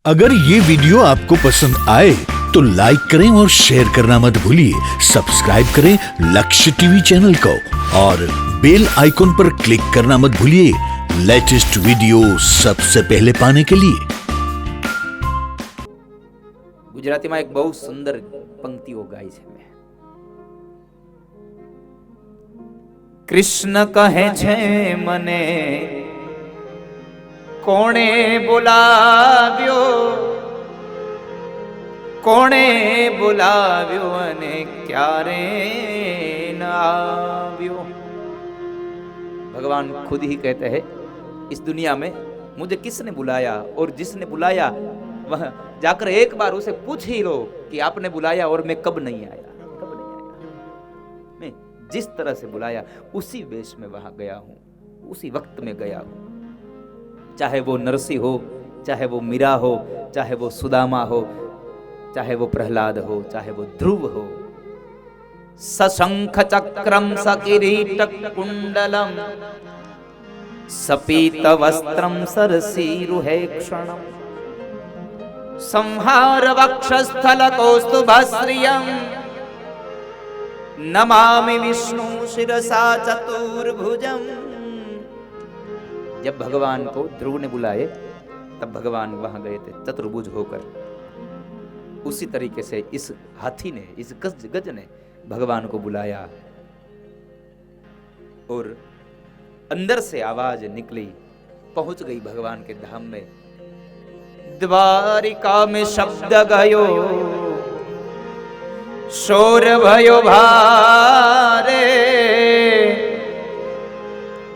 अगर ये वीडियो आपको पसंद आए तो लाइक करें और शेयर करना मत भूलिए। सब्सक्राइब करें लक्ष्य टीवी चैनल को और बेल आइकॉन पर क्लिक करना मत भूलिए लेटेस्ट वीडियो सबसे पहले पाने के लिए। ગુજરાતીમાં એક બહુ સુંદર પંક્તિઓ ગાઈ છે મેં। કૃષ્ણ કહે છે મને કોણે બોલાવ્યો અને ક્યારે ન આવ્યો। भगवान खुद ही कहते हैं इस दुनिया में मुझे किसने बुलाया, और जिसने बुलाया वह जाकर एक बार उसे पूछ ही लो कि आपने बुलाया और मैं कब नहीं आया। मैं जिस तरह से बुलाया उसी वेश में वहां गया हूं, उसी वक्त में गया हूं। चाहे वो नरसी हो, चाहे वो मीरा हो, चाहे वो सुदामा हो, चाहे वो प्रहलाद हो, चाहे वो ध्रुव हो। सशंख चक्रम सकिरीट कुंडलम सपीत वस्त्रम सरसीरुहे क्षणम संहार वक्षस्थल कौस्तुभश्रियम नमामि विष्णु शिरसा चतुर्भुजम। जब भगवान को ध्रुव ने बुलाए तब भगवान वहां गए थे चतुर्भुज होकर। उसी तरीके से इस हाथी ने, इस गज ने भगवान को बुलाया और अंदर से आवाज निकली, पहुंच गई भगवान के धाम में। द्वारिका में शब्द गयो शोर भयो भारे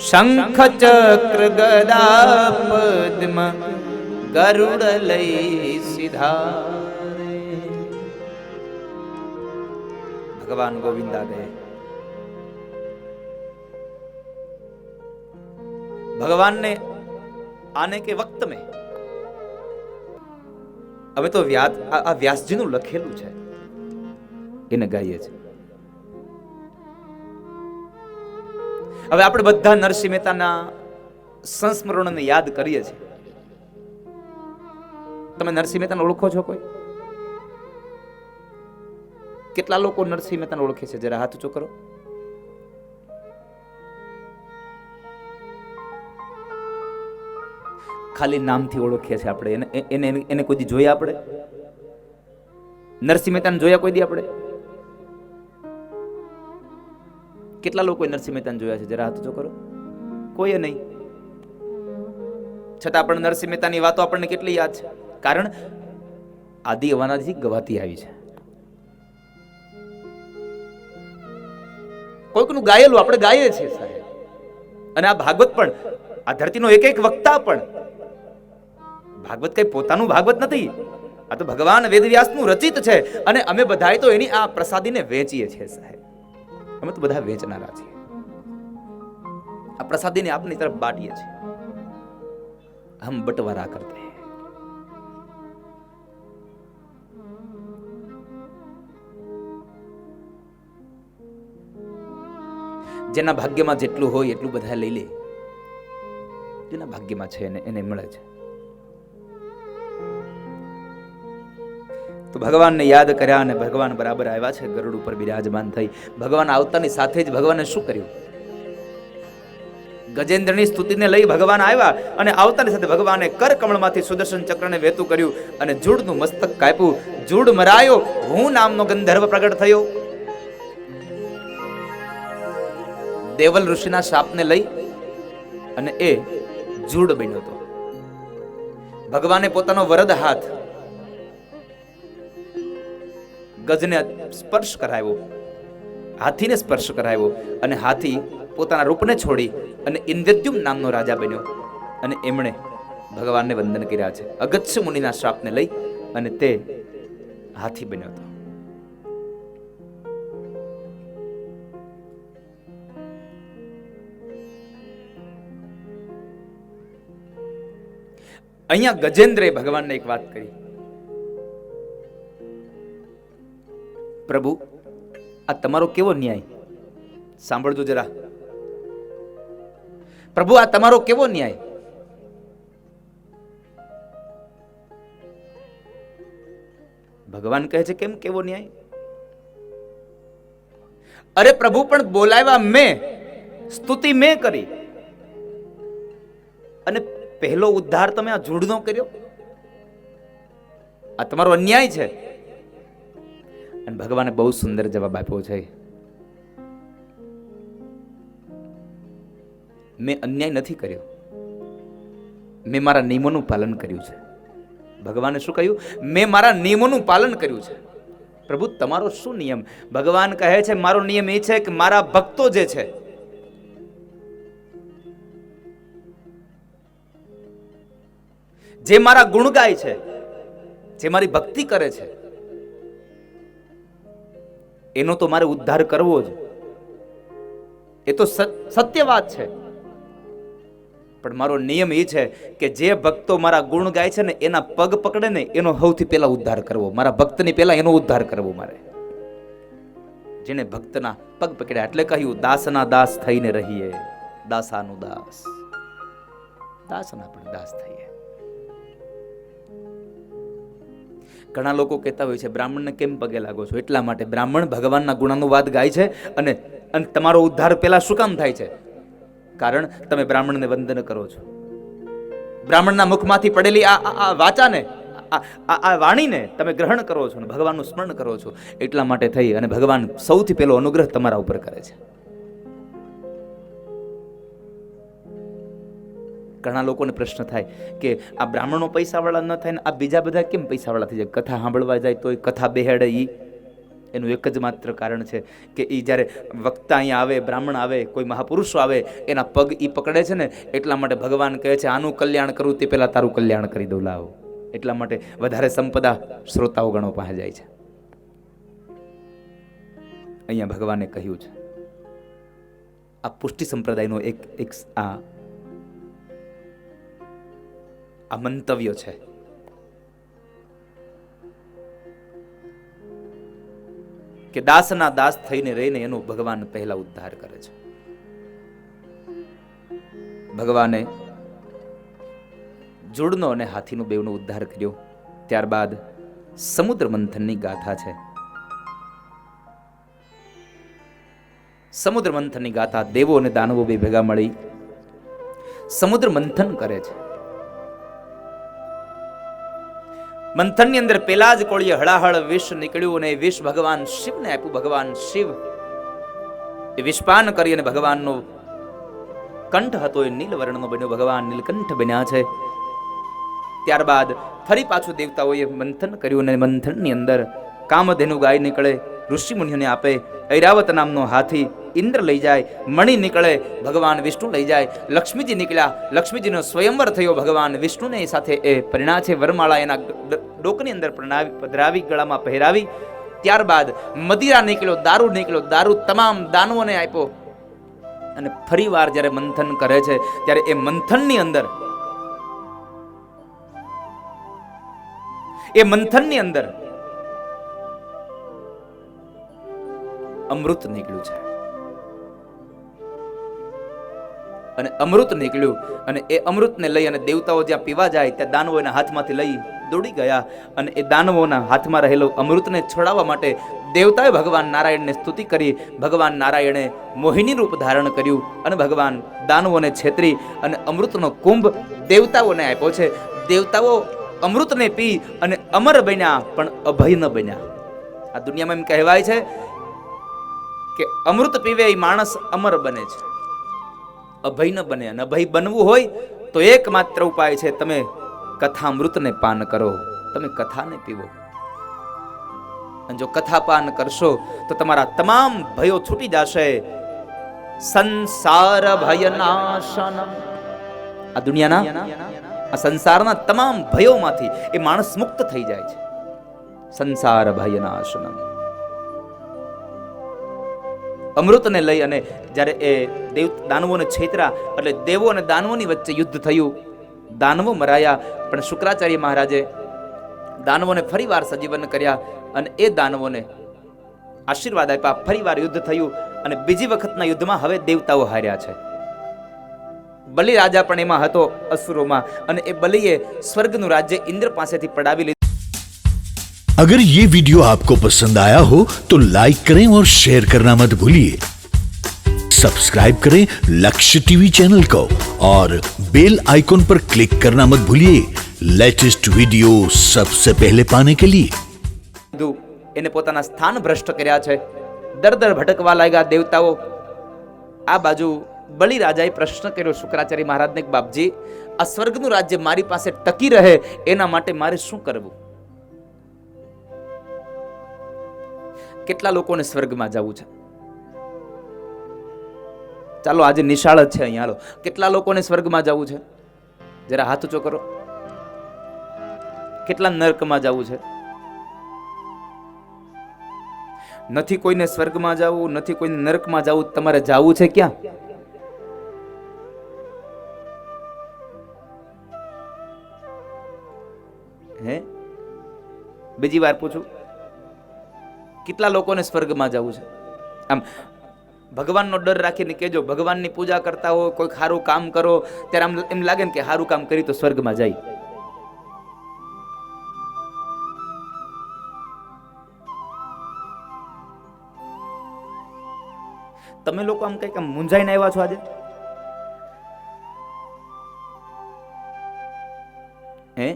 शंख चक्र गदा पद्म गरुड़ लई सिधारे। भगवान गोविंद आ गए। भगवान ने आने के वक्त में હવે તો વ્યાસજીનું લખેલું છે એને ગાઈએ છે। હવે આપણે બધા નરસિંહ મહેતાના સંસ્મરણોને યાદ કરીએ છીએ। તમે નરસિંહ મહેતાને ઓળખો છો? કોઈ કેટલા લોકો નરસિંહ મહેતાને ઓળખે છે? જરા હાથ ઊંચો કરો। ખાલી નામથી ઓળખીએ છીએ આપણે એને એને કોઈ દી જોયા? આપણે નરસિંહ મહેતાને જોયા કોઈ દી? આપણે કેટલા લોકોએ નરસિંહ મહેતાને જોયા છે? જરા હાથ ઊંચો કરો। કોઈએ નહીં। છતાં પણ નરસિંહ મહેતાની વાતો આપણને કેટલી યાદ છે? કારણ આદિ અનાદિથી ગવાતી આવી છે। કોઈકનું ગાયેલું આપણે ગાઈએ છીએ સાહેબ। અને આ ભાગવત પણ, આ ધરતીનો એક એક વક્તા પણ, ભાગવત કઈ પોતાનું ભાગવત નથી, આ તો ભગવાન વેદવ્યાસનું રચિત છે। અને અમે બધાય તો એની આ પ્રસાદીને વેચીએ છીએ સાહેબ। અમે તો બધા વેચનારા છીએ। આ પ્રસાદીને આપની તરફ બાટીએ છીએ। હમ બટવારા કરતે હૈ। જેના ભાગ્યમાં જેટલું હોય એટલું બધા લઈ લે। જેના ભાગ્યમાં છે એને મળે છે। તો ભગવાનને યાદ કર્યા અને ભગવાન બરાબર આવ્યા છે ગરુડ ઉપર બિરાજમાન થઈ। ભગવાન આવતાની સાથે જ ભગવાને શું કર્યું? ગજેન્દ્રની સ્તુતિને લઈ ભગવાન આવ્યા અને આવતાની સાથે ભગવાને કર કમળમાંથી સુદર્શન ચક્રને વહેતું કર્યું અને જૂડનું મસ્તક કાપ્યું। જૂડ મરાયો, હું નામનો ગંધર્વ પ્રગટ થયો। દેવલ ઋષિના શાપને લઈ અને એ જૂડ બન્યો હતો। ભગવાને પોતાનો વરદ હાથ ગજને સ્પર્શ કરાવ્યો, હાથીને સ્પર્શ કરાવ્યો અને હાથી પોતાના રૂપને છોડી અને ઇન્દ્રદ્યુમ્ન નામનો રાજા બન્યો અને એમણે ભગવાનને વંદન કર્યા છે। અગત્ય મુનિના શ્રાપને લઈ અને તે હાથી બન્યો હતો। અહીંયા ગજેન્દ્રે ભગવાનને એક વાત કરી, પ્રભુ આ તમારો કેવો ન્યાય? સાંભળજો જરા। પ્રભુ આ તમારો કેવો ન્યાય? ભગવાન કહે છે કેમ કેવો ન્યાય? અરે પ્રભુ પણ બોલાવ્યા મેં, સ્તુતિ મેં કરી, અને પહેલો ઉદ્ધાર તમે આ જૂડનો કર્યો. આ તમારો અન્યાય છે. અને ભગવાને બહુ સુંદર જવાબ આપ્યો છે. મેં અન્યાય નથી કર્યો, મેં મારા નિયમોનું પાલન કર્યું છે. ભગવાને શું કહ્યું? મેં મારા નિયમોનું પાલન કર્યું છે. પ્રભુ તમારો શું નિયમ? ભગવાન કહે છે મારો નિયમ એ છે કે મારા ભક્તો જે છે, જે મારા ગુણ ગાય છે, જે મારી ભક્તિ કરે છે, એનો તો મારે ઉદ્ધાર કરવો જ. એ તો સત્ય વાત છે. પણ મારો નિયમ એ છે કે જે ભક્તો મારા ગુણ ગાય છે ને એના પગ પકડે ને એનો સૌથી પહેલા ઉદ્ધાર કરવો. મારા ભક્તની પહેલા એનો ઉદ્ધાર કરવો મારે. જેને ભક્તના પગ પકડ્યા એટલે કહ્યું દાસના દાસ થઈને રહીએ. દાસાનું દાસ, દાસના પણ દાસ થઈએ. ઘણા લોકો કહેતા હોય છે બ્રાહ્મણને કેમ પગે લાગો છો? એટલા માટે બ્રાહ્મણ ભગવાનના ગુણાનુવાદ ગાય છે. અને તમારો ઉદ્ધાર પેલા શું કામ થાય છે? કારણ તમે બ્રાહ્મણને વંદન કરો છો. બ્રાહ્મણના મુખમાંથી પડેલી આ વાચાને, આ વાણીને તમે ગ્રહણ કરો છો અને ભગવાનનું સ્મરણ કરો છો. એટલા માટે થઈ અને ભગવાન સૌથી પહેલો અનુગ્રહ તમારા ઉપર કરે છે. ઘણા લોકોને પ્રશ્ન થાય કે આ બ્રાહ્મણો પૈસાવાળા ન થાય ને આ બીજા બધા કેમ પૈસાવાળા થઈ જાય? કથા સાંભળવા જાય તો કથા બેહાડે. એનું એક જ માત્ર કારણ છે કે એ જ્યારે વક્તા અહીંયા આવે, બ્રાહ્મણ આવે, કોઈ મહાપુરુષો આવે, એના પગ એ પકડે છે ને એટલા માટે ભગવાન કહે છે આનું કલ્યાણ કરું તે પહેલા તારું કલ્યાણ કરી દઉં, લાવો. એટલા માટે વધારે સંપદા શ્રોતાઓ ગણો પાસે જાય છે. અહીંયા ભગવાને કહ્યું છે આ પુષ્ટિ સંપ્રદાયનો એક આ મંતવ્ય છે કે દાસના દાસ થઈને રહીને એનો ભગવાન પહેલા ઉદ્ધાર કરે છે. ભગવાને જોડનો અને હાથીનો બેવનો ઉદ્ધાર કર્યો. ત્યારબાદ સમુદ્ર મંથનની ગાથા છે. સમુદ્ર મંથનની ગાથા દેવો અને દાનવો બે ભેગા મળી સમુદ્ર મંથન કરે છે. મંથનની અંદર પેલા જ કોળીએ હળાહળ વિષ નીકળ્યું અને વિષ ભગવાન શિવને આપ્યું. ભગવાન શિવ એ વિષપાન કરી અને ભગવાનનો કંઠ હતો એ નીલવર્ણનો બન્યો. ભગવાન નીલકંઠ બન્યા છે. ત્યારબાદ ફરી પાછું દેવતાઓએ મંથન કર્યું અને મંથનની અંદર કામધેનુ ગાય નીકળે, ઋષિ મુનિઓને આપે. ઐરાવત નામનો હાથી ઇન્દ્ર લઈ જાય. મણિ નીકળે, ભગવાન વિષ્ણુ લઈ જાય. લક્ષ્મીજી નીકળ્યા, લક્ષ્મીજીનો સ્વયંવર થયો. ભગવાન વિષ્ણુને સાથે એ પરિણા છે. વરમાળા એના ડોકની અંદર પધરાવી, ગળામાં પહેરાવી. ત્યારબાદ મદિરા નીકળ્યો, દારૂ નીકળ્યો. દારૂ તમામ દાનવોને આપ્યો. અને ફરી વાર જ્યારે મંથન કરે છે ત્યારે એ મંથનની અંદર અમૃત નીકળ્યું છે. અને અમૃત નીકળ્યું અને એ અમૃતને લઈ અને દેવતાઓ જ્યાં પીવા જાય ત્યાં દાનવો એના હાથમાંથી લઈ દોડી ગયા. અને એ દાનવોના હાથમાં રહેલો અમૃતને છોડાવવા માટે દેવતાએ ભગવાન નારાયણને સ્તુતિ કરી. ભગવાન નારાયણે મોહિની રૂપ ધારણ કર્યું અને ભગવાન દાનવોને છેતરી અને અમૃતનો કુંભ દેવતાઓને આપ્યો છે. દેવતાઓ અમૃતને પી અને અમર બન્યા પણ અભય ન બન્યા. આ દુનિયામાં એમ કહેવાય છે કે અમૃત પીવે એ માણસ અમર બને છે, અભય ન બને. અને અભય બનવું હોય તો એકમાત્ર ઉપાય છે તમે કથામૃતને પાન કરો, તમે કથાને પીવો. અને જો કથા પાન કરશો તો તમારા તમામ ભયો છૂટી જશે. સંસાર ભયનાશનમ, આ દુનિયાના આ સંસારના તમામ ભયોમાંથી એ માણસ મુક્ત થઈ જાય છે. સંસાર ભયનાશનમ. અમૃતને લઈ અને જ્યારે એ દાનવોને છેતરા એટલે દેવો અને દાનવોની વચ્ચે યુદ્ધ થયું. દાનવો મરાયા પણ શુક્રાચાર્ય મહારાજે દાનવોને ફરી વાર સજીવન કર્યા અને એ દાનવોને આશીર્વાદ આપ્યા. ફરી વાર યુદ્ધ થયું અને બીજી વખતના યુદ્ધમાં હવે દેવતાઓ હાર્યા છે. બલિ રાજા પણ એમાં હતો અસુરોમાં અને એ બલિએ સ્વર્ગનું રાજ્ય ઇન્દ્ર પાસેથી પડાવી લીધું. अगर ये वीडियो आपको पसंद आया हो तो लाइक करें और शेयर करना मत भूलिए। सब्सक्राइब करें लक्ष्य टीवी चैनल को और बेल आइकॉन पर क्लिक करना मत भूलिए लेटेस्ट वीडियो सबसे पहले पाने के लिए। એને પોતાના સ્થાન ભ્રષ્ટ કર્યા છે, દર દર ભટકવા લાગ્યા દેવતાઓ। આ બાજુ બલિરાજાએ પ્રશ્ન કર્યો શુક્રાચાર્ય મહારાજને, બાપજી આ સ્વર્ગનું રાજ્ય મારી પાસે ટકી રહે એના માટે મારે શું કરવું? કેટલા લોકોને સ્વર્ગમાં જવું છે? ચાલો આજે નિશાળ જ છે અહીંયા, હાલો કેટલા લોકોને સ્વર્ગમાં જવું છે? જરા હાથ ઊંચો કરો। કેટલા નરકમાં જવું છે? નથી કોઈને સ્વર્ગમાં જવું, નથી કોઈને નરકમાં જવું, તમારે જવું છે ક્યાં? હે બીજી વાર પૂછું, કેટલા લોકોને સ્વર્ગમાં જવું છે? આમ ભગવાનનો ડર રાખીને કહેજો। ભગવાનની પૂજા કરતા હો, કોઈ સારું કામ કરો ત્યારે આમ એમ લાગે ને કે સારું કામ કરી તો સ્વર્ગમાં જાય। તમે લોકો આમ કઈક મૂંઝાઈને આવ્યા છો આજે? હે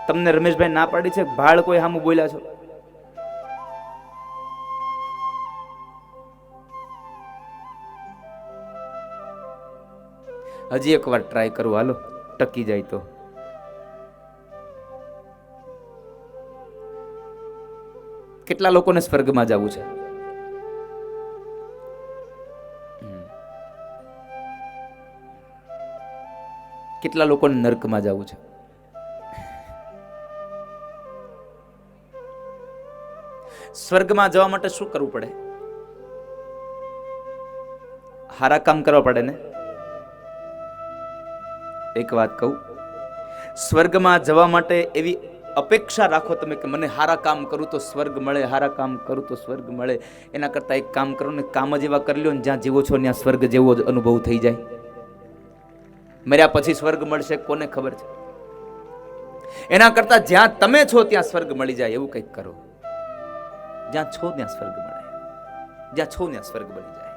તમને રમેશભાઈ ના પાડી છે? ભાળ કોઈ સામું બોલ્યા છો? હજી એક વાર ટ્રાય કરું, હાલો ટકી જાય તો। કેટલા લોકોને સ્વર્ગમાં જવું છે? કેટલા લોકોને નરકમાં જવું છે? સ્વર્ગમાં જવા માટે શું કરવું પડે? હારા કામ કરવા પડે ને? એક વાત કહું, સ્વર્ગમાં જવા માટે એવી અપેક્ષા રાખો તમે કે મને હારા કામ કરું તો સ્વર્ગ મળે, હારા કામ કરું તો સ્વર્ગ મળે। એના કરતા એક કામ કરો ને, કામ જ એવા કરી લ્યો ને જ્યાં જીવો છો ત્યાં સ્વર્ગ જેવો જ અનુભવ થઈ જાય। મર્યા પછી સ્વર્ગ મળશે કોને ખબર છે? એના કરતા જ્યાં તમે છો ત્યાં સ્વર્ગ મળી જાય એવું કંઈક કરો। જ્યાં છો ત્યાં સ્વર્ગ મળે, જ્યાં છો ત્યાં સ્વર્ગ બની જાય।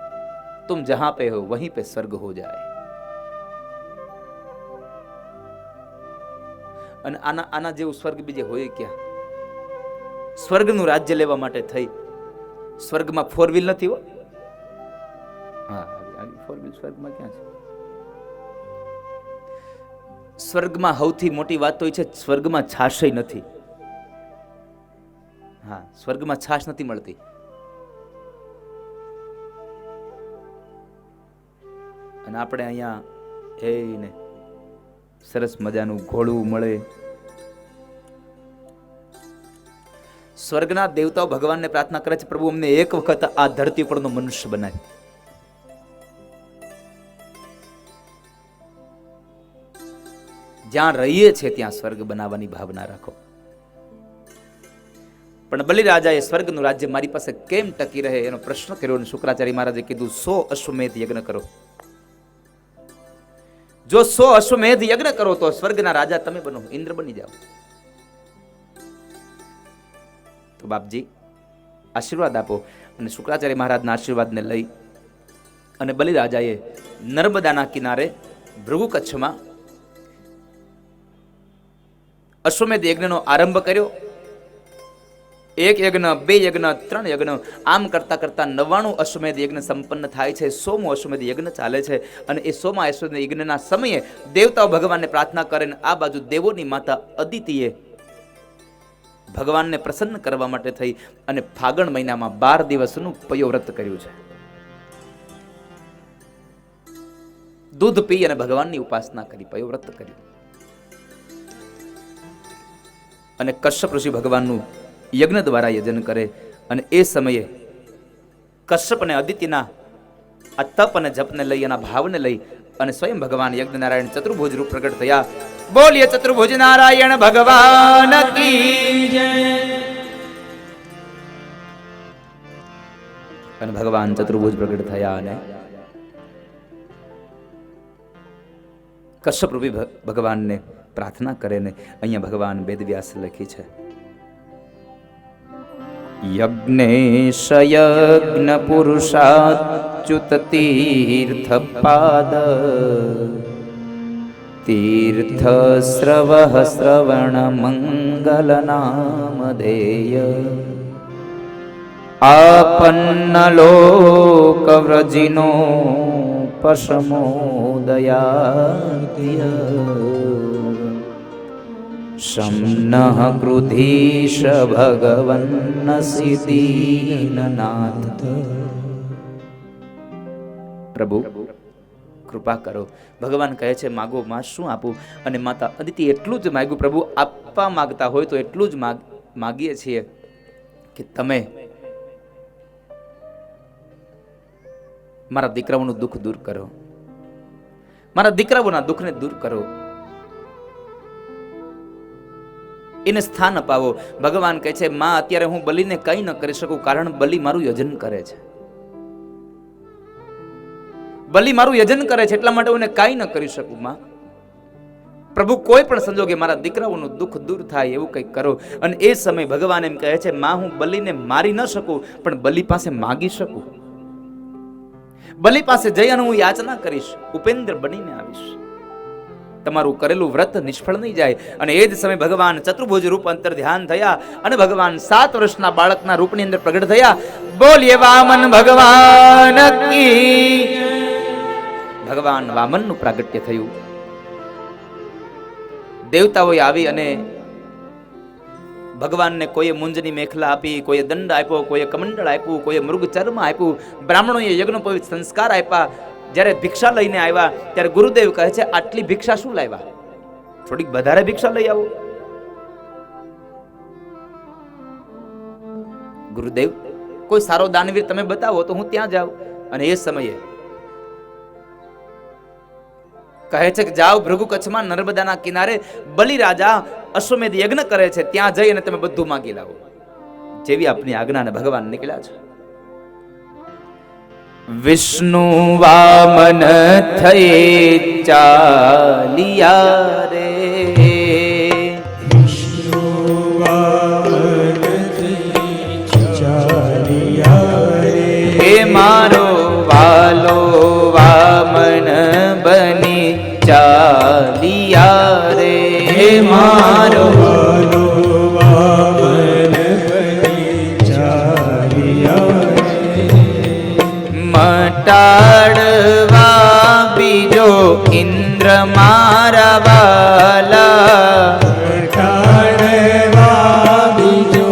तुम जहां पे हो वहीं पे स्वर्ग हो जाए। અને આના જેવું સ્વર્ગ બીજે હોય ક્યાં? સ્વર્ગનું રાજ્ય લેવા માટે થઈ સ્વર્ગમાં 4 વ્હીલ નથી હો। હા, આવી 4 વ્હીલ સ્વર્ગમાં ક્યાં છે? સ્વર્ગમાં સૌથી મોટી વાત તો એ છે, સ્વર્ગમાં છાશ નથી। હા, સ્વર્ગમાં છાશ નથી મળતી। અને આપણે અહીંયા હે ને સરસ મજાનું ઘોડું મળે। સ્વર્ગના દેવતાઓ ભગવાનને પ્રાર્થના કરે છે, પ્રભુ અમને એક વખત આ ધરતી પરનો મનુષ્ય બનાય। જ્યાં રહીએ છે ત્યાં સ્વર્ગ બનાવવાની ભાવના રાખો। પણ બલિરાજાએ સ્વર્ગનું રાજ્ય મારી પાસે કેમ ટકી રહે એનો પ્રશ્ન કર્યો અને શુક્રાચાર્ય મહારાજે કીધું 100 અશ્વમેધ યજ્ઞ કરો। જો 100 અશ્વમેધ યજ્ઞ કરો તો સ્વર્ગના રાજા તમે બનો, ઇન્દ્ર બની જાઓ। તો બાપજી આશીર્વાદ આપો। અને શુક્રાચાર્ય મહારાજના આશીર્વાદને લઈ અને બલિરાજાએ નર્મદાના કિનારે ભૃગુ કચ્છમાં અશ્વમેધ યજ્ઞનો આરંભ કર્યો। 1 યજ્ઞ, 2 યજ્ઞ, 3 યજ્ઞ, આમ કરતા કરતા 99 અશ્વમેધ યજ્ઞ સંપન્ન થાય છે। 100મો અશ્વમેધ યજ્ઞ ચાલે છે। અને એ 100મા અશ્વમેધ યજ્ઞના સમયે દેવતાઓ ભગવાનને પ્રાર્થના કરે ને આ બાજુ દેવોની માતા અદિતિએ ભગવાનને પ્રસન્ન કરવા માટે થઈ અને ફાગણ મહિનામાં 12 દિવસનું પયોવ્રત કર્યું છે। દૂધ પી અને ભગવાનની ઉપાસના કરી, પયોવ્રત કર્યું। અને કશ્યપ ઋષિ ભગવાનનું યજ્ઞ દ્વારા યજન કરે। અને એ સમયે કશ્યપ અને અદિતિના આ તપ અને જપને લઈ, એના ભાવને લઈ અને સ્વયં ભગવાન યજ્ઞ નારાયણ ચતુર્ભુજ રૂપ પ્રગટ થયા। બોલીએ ચતુર્ભુજ નારાયણ ભગવાન કી જય। અને ભગવાન ચતુર્ભુજ પ્રગટ થયા અને કશ્યપ રૂપી ભગવાનને પ્રાર્થના કરે ને અહીંયા ભગવાન વેદવ્યાસ લખી છે। यज्ञेश यज्ञ पुरुषाच्युत तीर्थपाद तीर्थ स्रवः श्रवण मंगल नामधेय आपन्न लोक व्रजिनो पशमोदयाद्य शम्नः क्रुधीश भगवन्नसि दीननाथ। प्रभु કૃપા કરો. ભગવાન કહે છે માગો, માં શું આપું? અને માતા અદિતિ એટલું જ માગ્યું, પ્રભુ આપવા માંગતા હોય તો એટલું જ માગીએ છીએ કે તમે મારા દીકરાઓનું દુઃખ દૂર કરો, મારા દીકરાઓના દુઃખને દૂર કરો, એને સ્થાન અપાવો. ભગવાન કહે છે માં અત્યારે હું બલિને કંઈ ન કરી શકું, કારણ બલિ મારું યજન કરે છે, બલિ મારું યજન કરે છે, એટલા માટે હું કાંઈ ન કરી શકું. માં પ્રભુ કોઈ પણ સંજોગે મારા દીકરાઓનું દુઃખ દૂર થાય એવું કંઈક કરો. અને એ સમય ભગવાન એમ કહે છે માં હું બલિને મારી ન શકું, પણ બલિ પાસે માગી શકું, બલિ પાસે જઈ અને હું યાચના કરીશ, ઉપેન્દ્ર બનીને આવીશ, તમારું કરેલું વ્રત નિષ્ફળ નહીં જાય. અને એ જ સમય ભગવાન ચતુર્ભુજ રૂપ અંતર ધ્યાન થયા અને ભગવાન 7 વર્ષના બાળકના રૂપની અંદર પ્રગટ થયા. બોલીએ વામન ભગવાન કી. ભગવાન વામનનું પ્રાગટ્ય થયું. દેવતાઓએ આવી અને ભગવાનને કોઈએ મુંજની મેખલા આપી, કોઈએ દંડ આપ્યો, કોઈએ કમંડળ આપ્યું, કોઈએ મૃગ ચર્મ આપ્યું, બ્રાહ્મણોએ યજ્ઞોપવિત સંસ્કાર આપ્યા. જ્યારે ભિક્ષા લઈને આવ્યા ત્યારે ગુરુદેવ કહે છે આટલી ભિક્ષા શું લાવ્યા? થોડીક વધારે ભિક્ષા લઈ આવો. ગુરુદેવ કોઈ સારો દાનવીર તમે બતાવો તો હું ત્યાં જાઉં. અને એ સમયે કહે છે કે જાઓ ભૃગુ કચ્છમાં નર્મદાના કિનારે બલિ રાજા અશ્વમેધ યજ્ઞ કરે છે, ત્યાં જઈ અને તમે બધું માંગી લાવો. જેવી આપની આજ્ઞાને ભગવાન નીકળ્યા છે. વિષ્ણુ વામન થઈ ચાલિયા રે, વિષ્ણુ વામન થઈ ચાલિયા રે, હે મારો વાલો વામન બની ચાલિયા રે, હે મારો વાલો વામન બની ચાલિયા રે, મટાડવા બીજો ઇન્દ્ર મારા વાલા, મટાડવા બીજો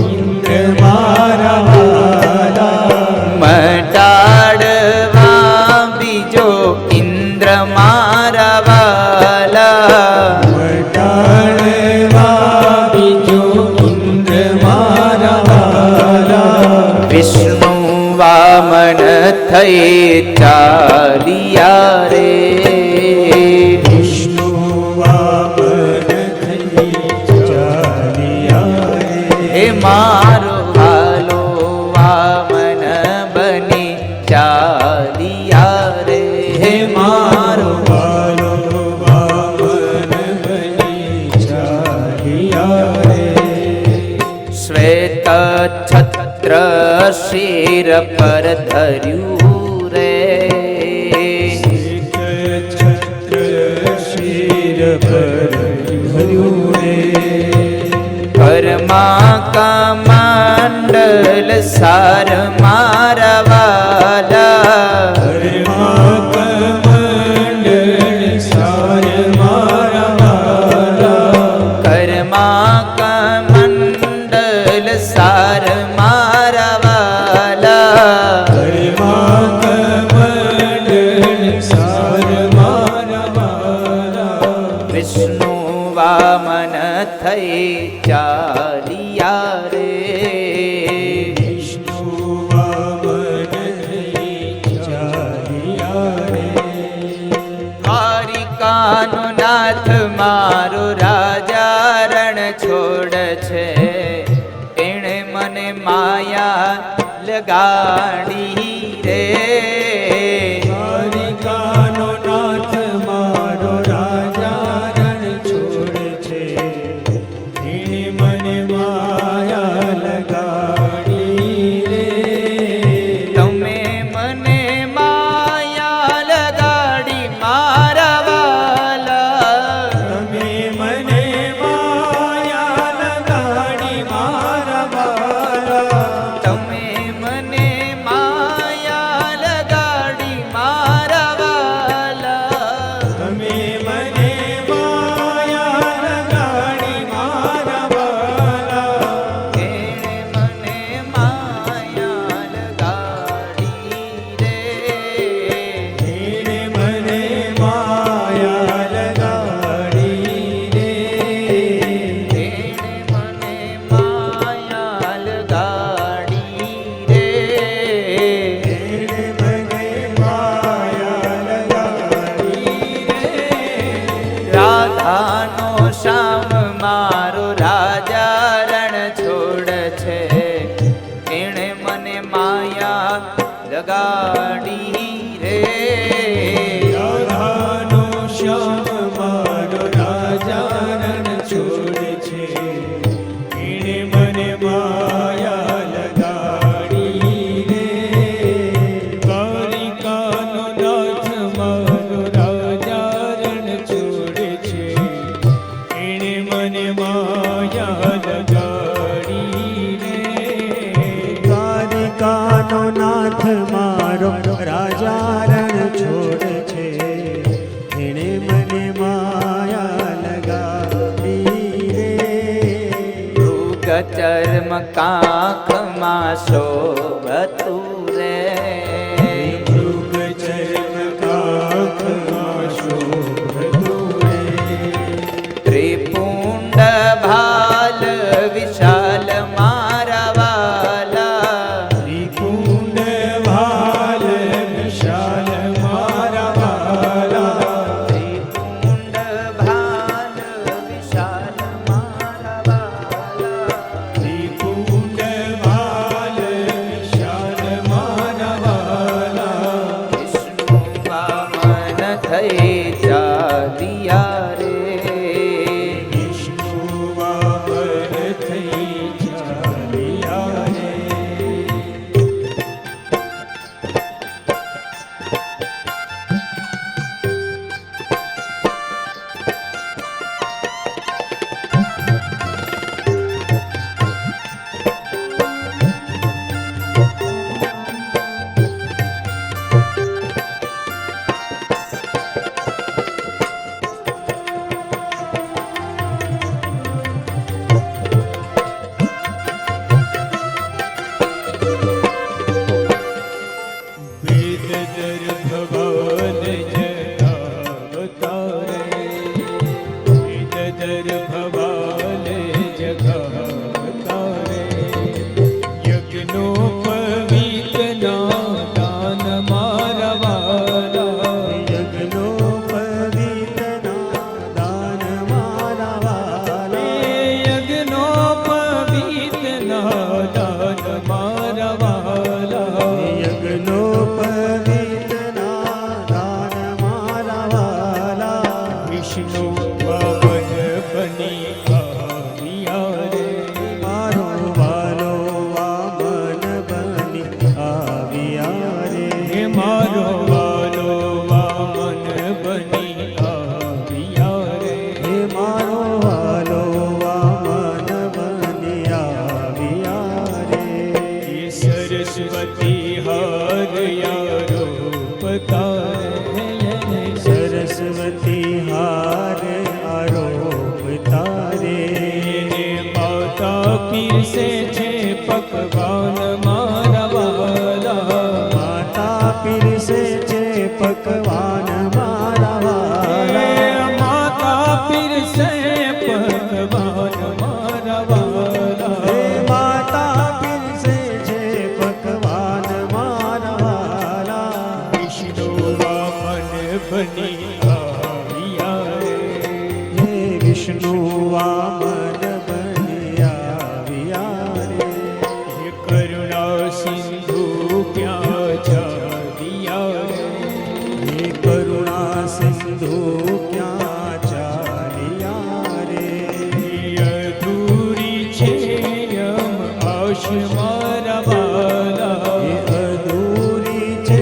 ઇન્દ્ર મારા વાલા, મટાડવા બીજો ઇન્દ્ર મારા વાલા, મટાડવા બીજો ઇન્દ્ર મારા વાલા, વિષ્ણુ વામન થઈ ચાલિયા રે, વિષ્ણુ વામન થઈ ચાલિયા રે, હે મારો વાલો વામન બની ચાલિયા રે, હે મારો વાલો વામન બની ચાલિયા રે, શ્વેત છત્ર શિર પર ધર્યું રે, છત્ર શિર પર ધર્યું રે, ઘરમાં કમંડલ સાર મારા વાલા, ઘરમાં કમંડળ સાર મારા વાલા, ઘરમાં કમંડલ સાર મારા વાલા, ઘરમાં કમંડળ સાર મારા વાલા, વિષ્ણુ વામન થઈ ચાલિયા રે, વિષ્ણુ વામન થઈ ચાલિયા રે, દ્વારિકાનો નાથ મારો રાજા રણ છોડ છે, એણે મને માયા લગાડી રે, દ્વારિકાનો નાથ મારો રાજા રણ છોડ છે, એણે મને માયા લગાડી માયા લગાડી રે. દ્વારિકાનો નાથ મારો રાજા રણ છોડ છે, એણે મને માયા લગાડી રે. મૃગ ચર્મ કાખમાં શોભતું રે, મૃગ ચર્મ કાખમાં શોભતું રે. ત્રિપુંડ ભાલ વિશાલ મારા વાલા, ત્રિકુંડ ભાલ વિશાલ મારા વાલા. ત્રિપુંડ ભાલ વિશાલ મારા વાલા, ત્રિકુંડ ભાલ વિશાલ મારા વાલા. વિષ્ણુ વામન થઈ ચાલ્યા રે, વિષ્ણુ વામન થઈ ચાલ્યા રે. વેદધર ભગવાન જગાવતારે, વેદધર ભગવાન જગાવતારે. યજ્ઞો પવિત દાન મારા વાલા. યજ્ઞો પવિત્રના દાન મારા વાલા. યજ્ઞો પવિત દાન મારા વાલા. યજ્ઞો પવિત્રના દાન મારા વાલા. વિષ્ણુ વામન બની આવ્યા રે. મારો વાલો વામન બની આવ્યા રે. હે મારો વાલો વામન બની આવ્યા રે. હે મારો વાલો વામન બની આવ્યા રે. હે સરસ્વતી હારયા રૂપ તારે. સરસ્વતી હાર આરોપ તારે. એને માતા પીરસે છે પકવાન મારા વાલા. માતા પીરસે છે પકવાન મારા વાલા. માતા પીરસે પકવાન મારા વાલા. હે માતા પીરસે છે પકવાન મારા વાલા. વિષ્ણુ વામન બની આવ્યા રે. હે વિષ્ણુ વામન બની આવ્યા રે. હે કરુણા સિંધુ ક્યાં ચાલ્યા રે. હે કરુણા સિંધુ ક્યાં ચાલ્યા રે. અધૂરી છે યમ આશ મારા વાલા. હે અધૂરી છે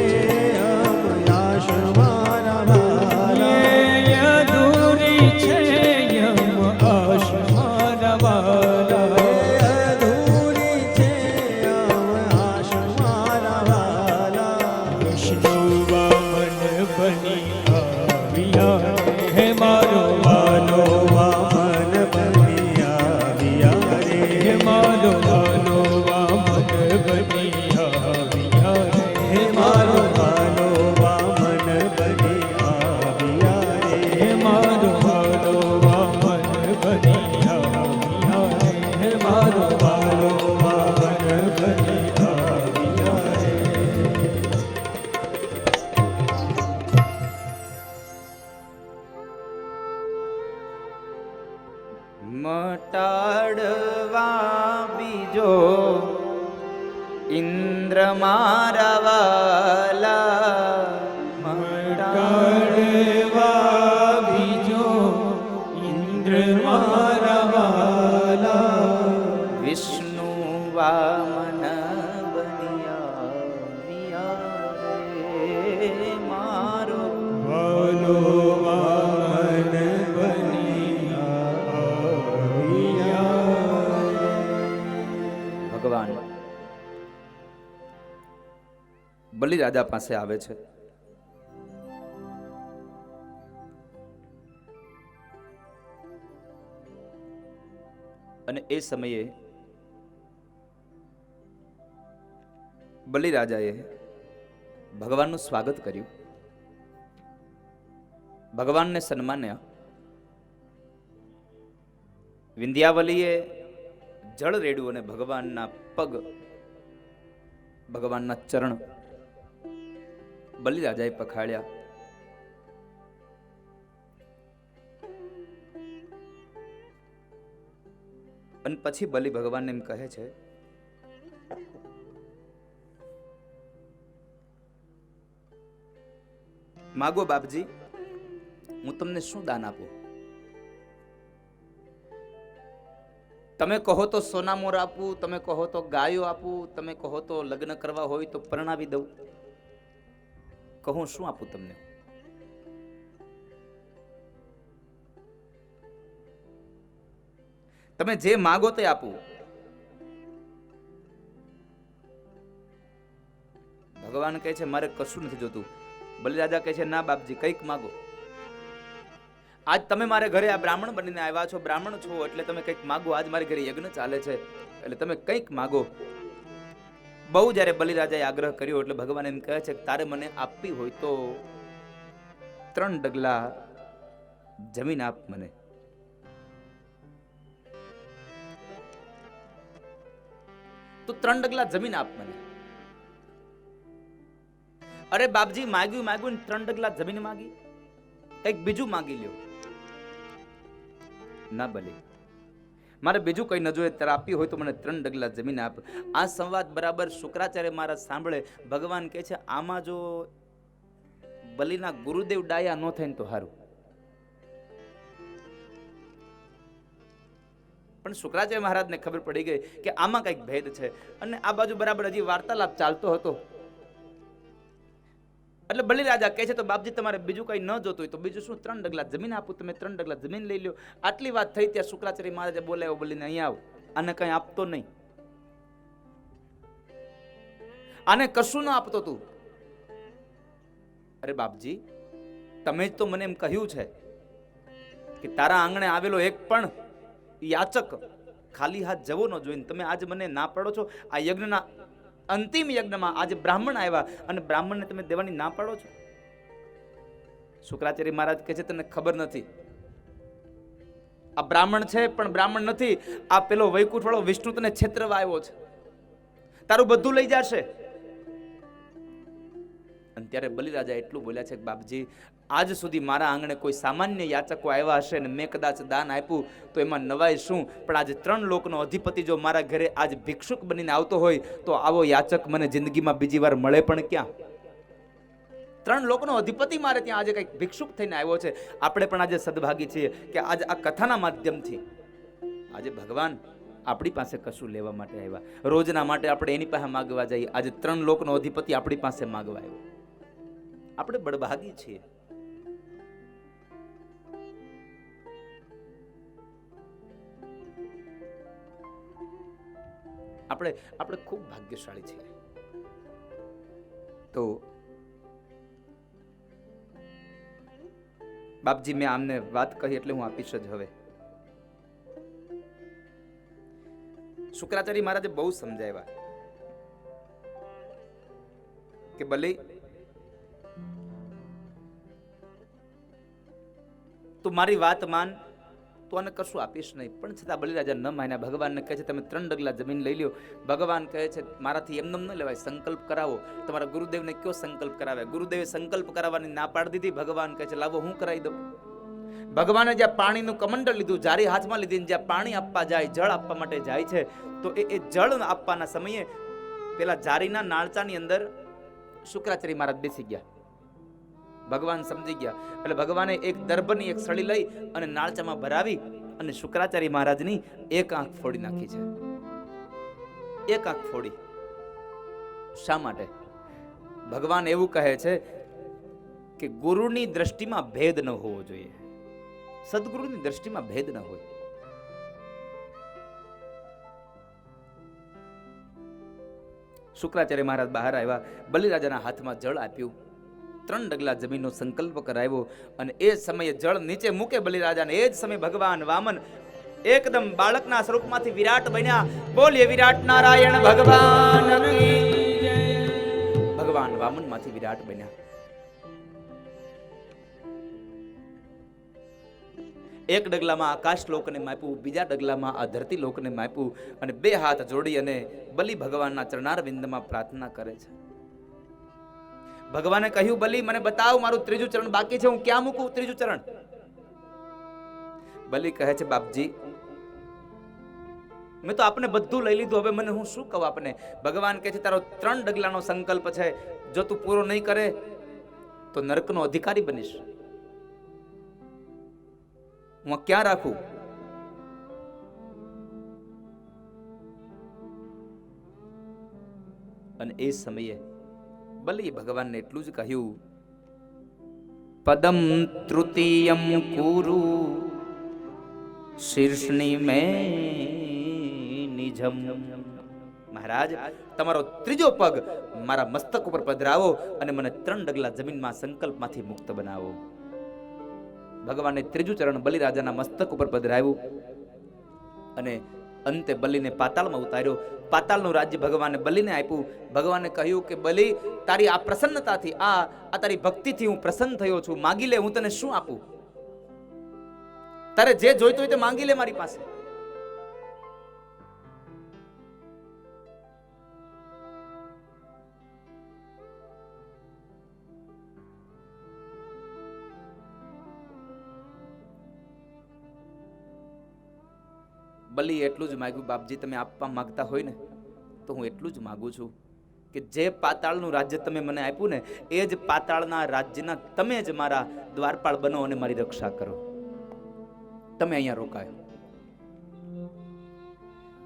અમયાશ મારા વાલા. અધૂરી છે યમ આશ મારા વાલા. હે અધૂરી છે અમયાશ મારા વાલા. વિષ્ણુ વામન બની આવ્યા રે. હે મારો વાલો વામન બની આવ્યા રે. હે મારો વાલો વામન બની આવ્યા રે. હે મારો વાલો વામન બની આવ્યા રે. હે મારો વાલો વામન બની આવ્યા રે. હે મારો વાલો વામન બની આવ્યા રે. મટાડવા બીજો ઇન્દ્ર મારા વાલા, મટાડવા બીજો ઇન્દ્ર મારા વાલા. વિષ્ણુ વામન બન્યા રે મારો વાલો વામન બની આવ્યા ભગવાન બલિરાજા પાસે આવે છે. અને એ સમયે બલિરાજાએ ભગવાનનું સ્વાગત કર્યું, ભગવાનને સન્માન્યા. વિંધ્યાવલીએ જળ રેડ્યું અને ભગવાનના પગ, ભગવાનના ચરણ બલિરાજાએ પખાળ્યા. અને પછી બલિ ભગવાનને એમ કહે છે, માગો બાપજી, હું તમને શું દાન આપું? તમે કહો તો સોના મોર આપું, તમે કહો તો ગાયો આપું, તમે કહો તો લગ્ન કરવા હોય તો પરણાવી દઉં. કહું શું આપું તમને? તમે જે માગો તે આપું. ભગવાન કહે છે મારે કશું નથી જોતું. બલિરાજા કહે છે ના બાપજી, કંઈક માગો. આજ તમે મારે ઘરે આ બ્રાહ્મણ બનીને આવ્યા છો, બ્રાહ્મણ છો એટલે તમે કંઈક માગો. આજ મારી ઘરે યજ્ઞ ચાલે છે એટલે તમે કંઈક માગો. બહુ જ્યારે બલિરાજાએ આગ્રહ કર્યો એટલે ભગવાન એમ કહે છે કે તારે મને આપવી હોય તો 3 ડગલા જમીન આપ મને. તો 3 ડગલા જમીન આપ મને. અરે બાપજી, માગ્યું ને 3 ડગલા જમીન માગી, કંઈક બીજું માગી લ્યો. ના બલે, મારે બીજું કઈ ન જોઈએ. તારે આપી હોય તો મને 3 ડગલા જમીન આપ. આ સંવાદ બરાબર શુક્રાચાર્ય મહારાજ સાંભળે. ભગવાન કહે છે આમાં જો બલિના ગુરુદેવ ડાયા ન થાય ને તો સારું. પણ શુક્રાચાર્ય મહારાજને ખબર પડી ગઈ કે આમાં કઈક ભેદ છે. અને આ બાજુ બરાબર હજી વાર્તાલાપ ચાલતો હતો. એટલે બલિરાજા કહે છે તો બાપજી તમારે બીજું કઈ ન જોતું હોય તો બીજું શું, 3 ડગલા જમીન આપું, તમે 3 ડગલા જમીન લઈ લો. આટલી વાત થઈ ત્યાં શુક્રાચાર્ય મહારાજે બોલાવ્યો બલિને, અહીંયા આવ, આને કઈ આપતો નહીં, આને કશું ન આપતો તું. અરે બાપજી, તમે જ તો મને એમ કહ્યું છે કે તારા આંગણે આવેલો એક પણ યાચક ખાલી હાથ જવો ન જોઈએ. તમે આજ મને ના પાડો છો. આ યજ્ઞના અંતિમ યજ્ઞમાં આજે બ્રાહ્મણ આવ્યા અને બ્રાહ્મણને તમે દેવાની ના પાડો છો. શુક્રાચાર્ય મહારાજ કહે છે તને ખબર નથી, આ બ્રાહ્મણ છે પણ બ્રાહ્મણ નથી. આ પેલો વૈકુંઠ વાળો વિષ્ણુ તને છેતરવા આવ્યો છે, તારું બધું લઈ જશે. અને ત્યારે બલિરાજા એટલું બોલ્યા છે કે બાપજી, આજ સુધી મારા આંગણે કોઈ સામાન્ય યાચકો આવ્યા હશે ને મેં કદાચ દાન આપ્યું તો એમાં નવાઈ શું, પણ આજે 3 લોકનો અધિપતિ જો મારા ઘરે આજ ભિક્ષુક બનીને આવતો હોય તો આવો યાચક મને જિંદગીમાં બીજી વાર મળે પણ ક્યાં? 3 લોકનો અધિપતિ મારે ત્યાં આજે કંઈક ભિક્ષુક થઈને આવ્યો છે. આપણે પણ આજે સદભાગી છીએ કે આજે આ કથાના માધ્યમથી આજે ભગવાન આપણી પાસે કશું લેવા માટે આવ્યા. રોજના માટે આપણે એની પાસે માગવા જઈએ, આજે 3 લોકનો અધિપતિ આપણી પાસે માગવા આવ્યો. આપણે બળભાગી છીએ. આપણે ખૂબ ભાગ્યશાળી છીએ. તો બાપજી, મેં આમને વાત કહી એટલે હું આપીશ જ. હવે શુક્રાચાર્ય મહારાજે બહુ સમજાવ્યા કે ભલે તું મારી વાત માન, તો આને કશું આપીશ નહીં. પણ છતાં બલિરાજા ન માન્યા. ભગવાનને કહે છે તમે 3 ડગલા જમીન લઈ લ્યો. ભગવાન કહે છે મારાથી એમને ન લેવાય, સંકલ્પ કરાવો. તમારા ગુરુદેવને કયો સંકલ્પ કરાવે? ગુરુદેવે સંકલ્પ કરાવવાની ના પાડી દીધી. ભગવાન કહે છે લાવો હું કરાવી દઉં. ભગવાને જ્યાં પાણીનું કમંડળ લીધું, જારી હાથમાં લીધી, જ્યાં પાણી આપવા જાય, જળ આપવા માટે જાય છે, તો એ જળ આપવાના સમયે પેલા જારીના નાળચાની અંદર શુક્રાચાર્ય મહારાજ બેસી ગયા. ભગવાન સમજી ગયા એટલે ભગવાને એક દર્ભની એક સળી લઈ અને નાળચામાં ભરાવી અને શુક્રાચાર્ય મહારાજની એક આંખ ફોડી નાખી છે. એક આંખ ફોડી. શા માટે? ભગવાન એવું કહે છે કે ગુરુની દ્રષ્ટિમાં ભેદ ન હોવો જોઈએ, સદગુરુની દ્રષ્ટિમાં ભેદ ન હોય. શુક્રાચાર્ય મહારાજ બહાર આવ્યા, બલિરાજાના હાથમાં જળ આપ્યું, 3 ડગલા જમીનનો સંકલ્પ કરાવ્યો અને એ સમયે જળ નીચે મૂકે બલિરાજાને એ જ સમયે ભગવાન વામન એકદમ બાળકના સ્વરૂપમાંથી વિરાટ બન્યા. બોલીએ વિરાટ નારાયણ ભગવાન કી જય. ભગવાન વામનમાંથી વિરાટ બન્યા. એક ડગલામાં આકાશ લોકને માપ્યું, બીજા ડગલામાં આ ધરતી લોકને માપ્યું અને 2 હાથ જોડી અને બલિ ભગવાનના ચરણારવિંદમાં પ્રાર્થના કરે છે. ભગવાને કહ્યું, બલિ મને બતાવ, મારું 3જું ચરણ બાકી છે, હું ક્યાં મૂકું 3જું ચરણ? બલિ કહે છે, બાપજી મેં તો આપને બધું લઈ લીધું, હવે મને હું શું કહું આપને? ભગવાન કહે છે, તારો 3 ડગલાનો સંકલ્પ છે, જો તું પૂરો નહીં કરે તો નરકનો અધિકારી બનીશ. હું ક્યાં રાખું? અને એ સમયે બલિ ભગવાનને એટલું જ કહ્યું, પદમ તૃતીયમ કુરુ શીર્ષની મે નિજમ. મહારાજ તમારો 3જો પગ મારા મસ્તક ઉપર પધરાવો અને મને 3 ડગલા જમીનમાં સંકલ્પમાંથી મુક્ત બનાવો. ભગવાને 3જું ચરણ બલિરાજાના મસ્તક ઉપર પધરાવ્યું અને અંતે બલિને પાતાળમાં ઉતાર્યો. પાતાળનું રાજ્ય ભગવાને બલિને આપ્યું. ભગવાને કહ્યું કે બલિ, તારી આ પ્રસન્નતાથી, આ તારી ભક્તિથી હું પ્રસન્ન થયો છું, માંગી લે, હું તને શું આપું? તારે જે જોઈતું હોય તે માંગી લે મારી પાસે. બલિ એટલું જ માંગ્યું, બાપજી તમે આપવા માંગતા હોય ને તો હું એટલું જ માંગુ છું કે જે પાતાળનું રાજ્ય તમે મને આપ્યું ને એ જ પાતાળના રાજ્યના તમે જ મારા દ્વારપાળ બનો અને મારી રક્ષા કરો. તમે અહીંયા રોકાયો.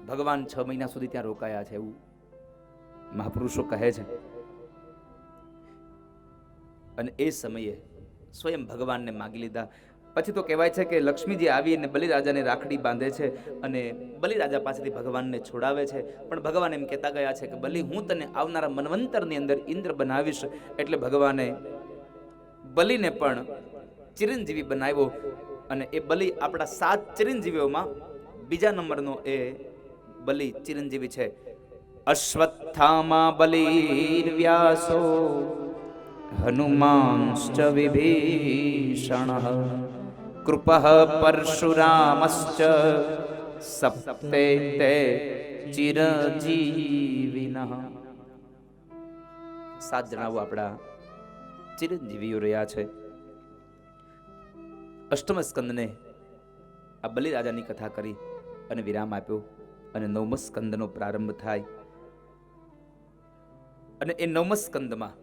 ભગવાન 6 મહિના સુધી ત્યાં રોકાયા છે એવું મહાપુરુષો કહે છે. અને એ સમયે સ્વયં ભગવાનને માગી લીધા. પછી તો કહેવાય છે કે લક્ષ્મીજી આવી અને બલિરાજાને રાખડી બાંધે છે અને બલિરાજા પાસેથી ભગવાનને છોડાવે છે. પણ ભગવાન એમ કહેતા ગયા છે કે બલિ, હું તને આવનારા મન્વંતરની અંદર ઇન્દ્ર બનાવીશ. એટલે ભગવાને બલિને પણ ચિરંજીવી બનાવ્યો અને એ બલિ આપણા 7 ચિરંજીવીઓમાં બીજા નંબરનો એ બલિ ચિરંજીવી છે. અશ્વત્થામા બલિર્વ્યાસો હનુમાંશ્ચ વિભીષણઃ કૃપઃ પરશુરામશ્ચ સપ્તે તે ચિરંજીવિનઃ. 7 જણાઓ આપણા ચિરંજીવીઓ રહ્યા છે. અષ્ટમ સ્કંદને આ બલિરાજાની કથા કરી અને વિરામ આપ્યો અને 9મ સ્કંદનો પ્રારંભ થાય. અને એ 9મ સ્કંદમાં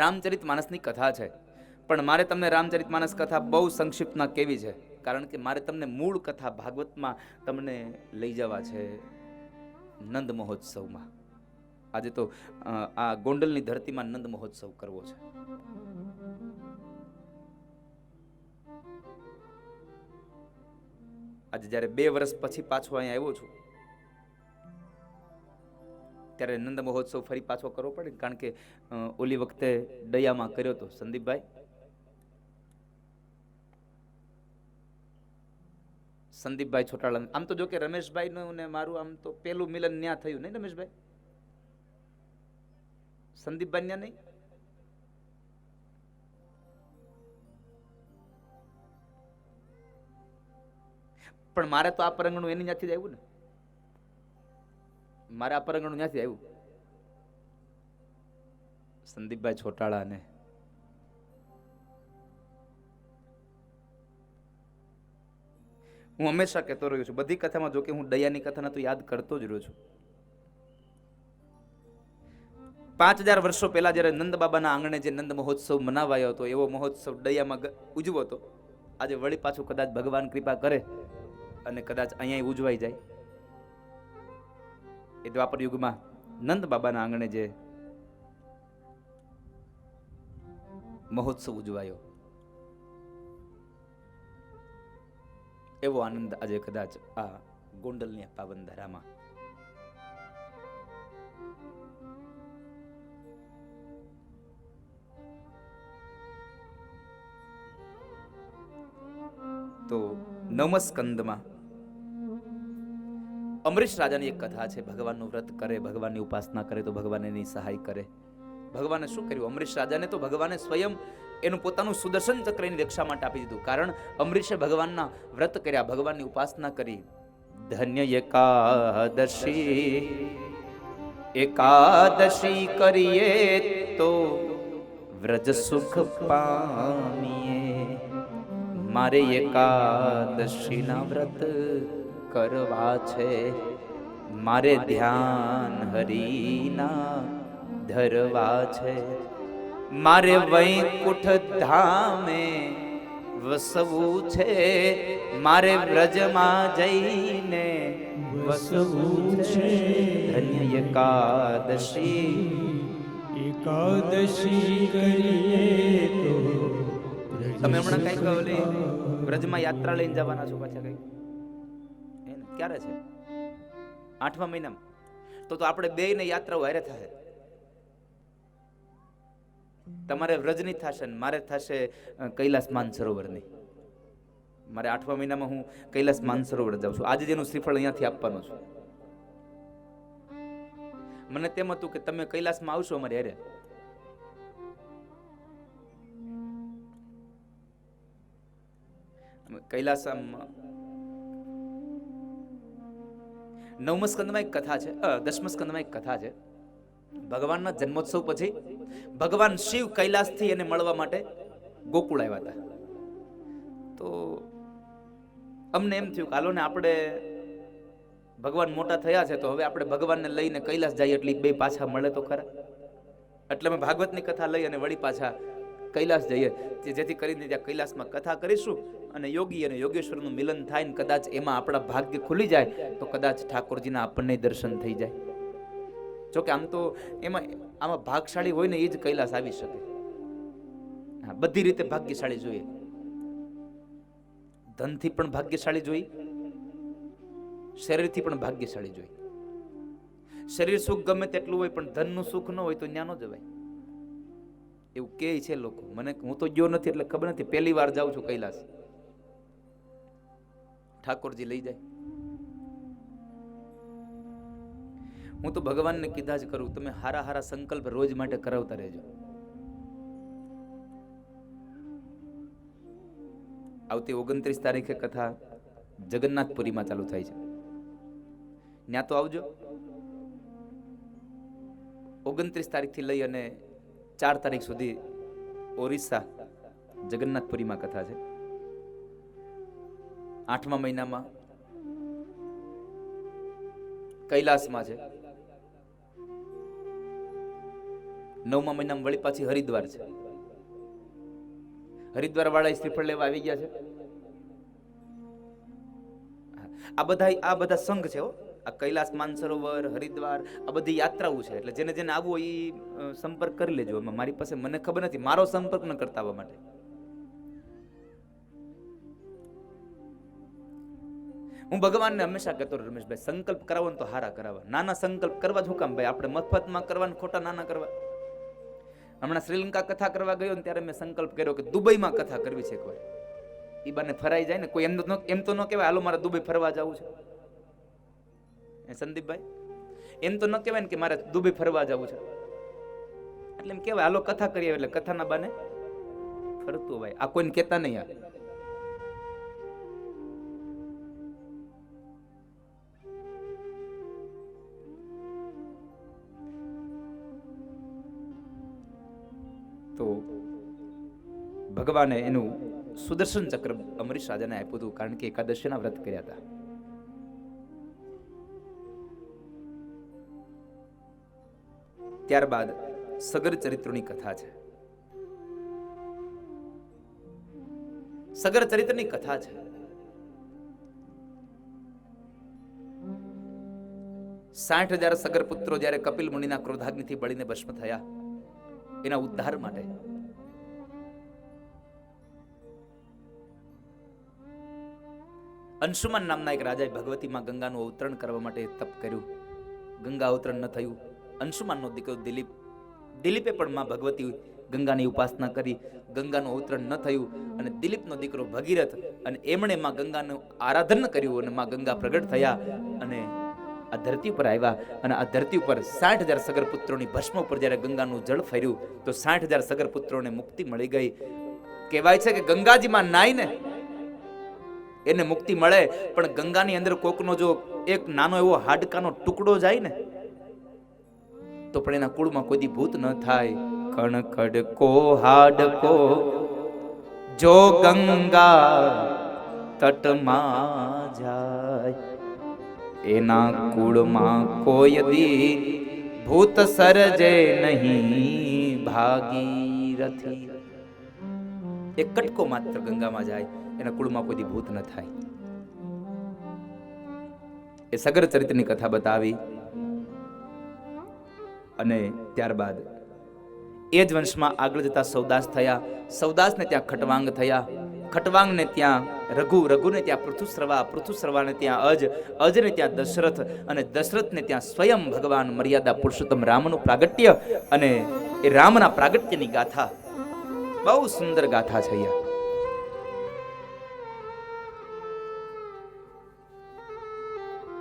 રામચરિત માનસની કથા છે. પણ મારે તમને રામચરિત માનસ કથા બહુ સંક્ષિપ્તમાં કેવી છે, કારણ કે મારે તમને મૂળ કથા ભાગવતમાં તમને લઈ જવા છે નંદ મહોત્સવમાં. આજે તો આ ગોંડલની ધરતીમાં નંદ મહોત્સવ કરવો છે. આજે જ્યારે 2 વર્ષ પછી પાછો અહીંયા આવ્યો છું ત્યારે નંદ મહોત્સવ ફરી પાછો કરવો પડે, કારણ કે ઓલી વખતે દયામાં કર્યો હતો સંદીપભાઈ છોટાળા. આમ તો જો કે રમેશભાઈ નું ને મારું આમ તો પેલું મિલન ન્યા થયું નહીં રમેશભાઈ? સંદીપભાઈ ન્યા નહીં? પણ મારે તો આ પરંગણું એની ત્યાંથી જ આવ્યું ને. મારે આ પરંગણું ત્યાંથી આવ્યું. સંદીપભાઈ છોટાળા ને હું હંમેશા કહેતો રહ્યો છું, બધી કથામાં, જો કે હું દયાની કથાને તો યાદ કરતો જ રહ્યો છું. 5000 વર્ષો પહેલા જ્યારે નંદ બાબાના આંગણે જે નંદ મહોત્સવ મનાવાયો હતો એવો મહોત્સવ દયામાં ઉજવો હતો. આજે વળી પાછું કદાચ ભગવાન કૃપા કરે અને કદાચ અહીંયા ઉજવાઈ જાય. એ દ્વાપર યુગમાં નંદ બાબાના આંગણે જે મહોત્સવ ઉજવાયો એવો આનંદ આજે કદાચ આ ગોંડલની પાવન ધારામાં તો 9મા સ્કંદમાં અમરીશ રાજાની એક કથા છે. ભગવાનનું વ્રત કરે, ભગવાનની ઉપાસના કરે તો ભગવાન એની સહાય કરે. ભગવાને શું કર્યું? અમરીશ રાજાને તો ભગવાને સ્વયં એનું પોતાનું સુદર્શન ચક્રની રક્ષા માટે આપી દીધું. કારણ અમરીશે ભગવાનના વ્રત કર્યા, ભગવાનની ઉપાસના કરી. ધન્ય એકાદશી, એકાદશી કરીએ તો વ્રજ સુખ પામીએ. મારે એકાદશીના વ્રત કરવા છે, મારે ધ્યાન હરિના ધરવા છે. મારે વૈકુંઠ ધામે વસવું છે, મારે વ્રજમાં જઈને વસવું છે. ધન્ય એકાદશી, એકાદશી કરીએ તો તમે હમણાં કઈ ઓલી વ્રજમાં યાત્રા લઈને જવાના છો પાછા કઈ? ક્યારે છે? 8મા મહિનામાં. તો આપણે બે ને યાત્રાઓ હારે થાય. તમારે વ્રજની થશે ને મારે થશે કૈલાસ માનસરોવરની. મારે 8મા મહિનામાં હું કૈલાસ માનસરોવર જાઉં છું. આજે જેનું શ્રીફળ અહીંયાથી આપવાનું છું. મને તેમ હતું કે તમે કૈલાસમાં આવશો અમારી હારે. કૈલાસ 9મા સ્કંદમાં એક કથા છે, 10મા સ્કંદમાં એક કથા છે. ભગવાનના જન્મોત્સવ પછી ભગવાન શિવ કૈલાસથી એને મળવા માટે ગોકુળ આવ્યા હતા. તો અમને એમ થયું કે હાલો ને આપણે ભગવાન મોટા થયા છે તો હવે આપણે ભગવાનને લઈને કૈલાસ જઈએ એટલે બે પાછા મળે તો ખરા. એટલે અમે ભાગવતની કથા લઈ અને વળી પાછા કૈલાસ જઈએ, જેથી કરીને ત્યાં કૈલાસમાં કથા કરીશું અને યોગી અને યોગેશ્વરનું મિલન થાય ને કદાચ એમાં આપણા ભાગ્ય ખુલી જાય તો કદાચ ઠાકોરજીના આપણને દર્શન થઈ જાય. જોકે આમ તો આમાં ભાગશાળી હોય ને એ જ કૈલાસ આવી શકે. હા, બધી રીતે ભાગ્યશાળી જોઈએ. ધનથી પણ ભાગ્યશાળી જોઈએ, શરીરથી પણ ભાગ્યશાળી જોઈએ. શરીર સુખ ગમે તેટલું હોય પણ ધનનું સુખ ન હોય તો ન્યા ન જવાય એવું કે છે લોકો. હું તો ગયો નથી એટલે ખબર નથી. પહેલી વાર જાઉં છું કૈલાસ. ઠાકોરજી લઈ જાય. હું તો ભગવાનને કીધા જ કરું, તમે હારા હારા સંકલ્પ રોજ માટે કરાવતા રહેજો. આવતી 29 તારીખે કથા જગન્નાથપુરીમાં ચાલુ થાય છે. ત્યાં તો આવજો. 29 તારીખથી લઈ અને 4 તારીખ સુધી ઓરિસ્સા જગન્નાથપુરીમાં કથા છે. 8મા મહિનામાં કૈલાસમાં છે. 9મા મહિનામાં વળી પાછી હરિદ્વાર છે. હરિદ્વાર વાળા શ્રીફળ લેવા આવી ગયા છે. આ બધા સંઘ છે. આ કૈલાસ માનસરોવર, હરિદ્વાર, આ બધી યાત્રાઓ છે. એટલે જેને જેને આવવું એ સંપર્ક કરી લેજો. મારી પાસે મને ખબર નથી, મારો સંપર્ક ન કરતા આવવા માટે. હું ભગવાનને હંમેશા કહેતો રમેશભાઈ, સંકલ્પ કરાવો ને તો હારા કરાવવા. નાના સંકલ્પ કરવા જ હું કામ ભાઈ? આપણે મફતમાં કરવા ને ખોટા નાના કરવા. હમણાં શ્રીલંકા કથા કરવા ગયો ને ત્યારે મેં સંકલ્પ કર્યો કે દુબઈમાં કથા કરવી છે એકવાર. એ બાને ફરાઈ જાય ને. કોઈ એમ તો ન કહેવાય હાલો મારે દુબઈ ફરવા જવું છે. સંદીપભાઈ, એમ તો ન કહેવાય ને કે મારે દુબઈ ફરવા જવું છે. એટલે એમ કહેવાય હાલો કથા કરીએ. એટલે કથાના બાને ફરતું ભાઈ. આ કોઈને કહેતા નહીં. આ તો ભગવાને એનું સુદર્શન ચક્ર અમરીશ રાજાને આપ્યું હતું, કારણ કે એકાદશીના વ્રત કર્યા હતા. ત્યારબાદ સગર ચરિત્રની કથા છે. સગર ચરિત્રની કથા છે. 60,000 સગર પુત્રો જ્યારે કપિલ મુનિના ક્રોધાગ્નિથી બળીને ભસ્મ થયા, એના ઉદ્ધાર માટે અંશુમાન નામના એક રાજાએ ભગવતીમાં ગંગાનું અવતરણ કરવા માટે તપ કર્યું. ગંગા અવતરણ ન થયું. અંશુમાનનો દીકરો દિલીપ દિલીપે પણ માં ભગવતી ગંગાની ઉપાસના કરી, ગંગાનું અવતરણ ન થયું અને દિલીપનો દીકરો ભગીરથ અને એમણે માં ગંગાનું આરાધન કર્યું અને માં ગંગા પ્રગટ થયા અને આ ધરતી ઉપર આવ્યા અને આ ધરતી ઉપર 60,000 સગર પુત્રોની ભસ્મ ઉપર જ્યારે ગંગાનું જળ ફર્યું તો 60,000 સગર પુત્રોને મુક્તિ મળી ગઈ. કહેવાય છે કે ગંગાજીમાં નાઈને એને મુક્તિ મળે, પણ ગંગાની અંદર કોકનો જો એક નાનો એવો હાડકાનો ટુકડો જાય ને તો પણ એના કુળમાં કોઈ દી ભૂત ન થાય. કણકડકો હાડકો જો ગંગા તટમાં જાય, એના કુળમાં કોઈ દી ભૂત સર્જે નહીં ભાગીરથી. એક કટકો માત્ર ગંગામાં જાય, એના કુળમાં કોઈ દી ભૂત ન થાય. એ સગર ચરિત્રની કથા બતાવી અને ત્યારબાદ એ જ વંશમાં આગળ જતા સૌદાસ થયા. સૌદાસને ત્યાં ખટવાંગ થયા, ખટવાંગને ત્યાં રઘુ, રઘુને ત્યાં પૃથુશ્રવા, પૃથુશ્રવાને ત્યાં અજ, અજને ત્યાં દશરથ અને દશરથને ત્યાં સ્વયં ભગવાન મર્યાદા પુરુષોત્તમ રામનું પ્રાગટ્ય. અને એ રામના પ્રાગટ્યની ગાથા બહુ સુંદર ગાથા છે. અહીંયા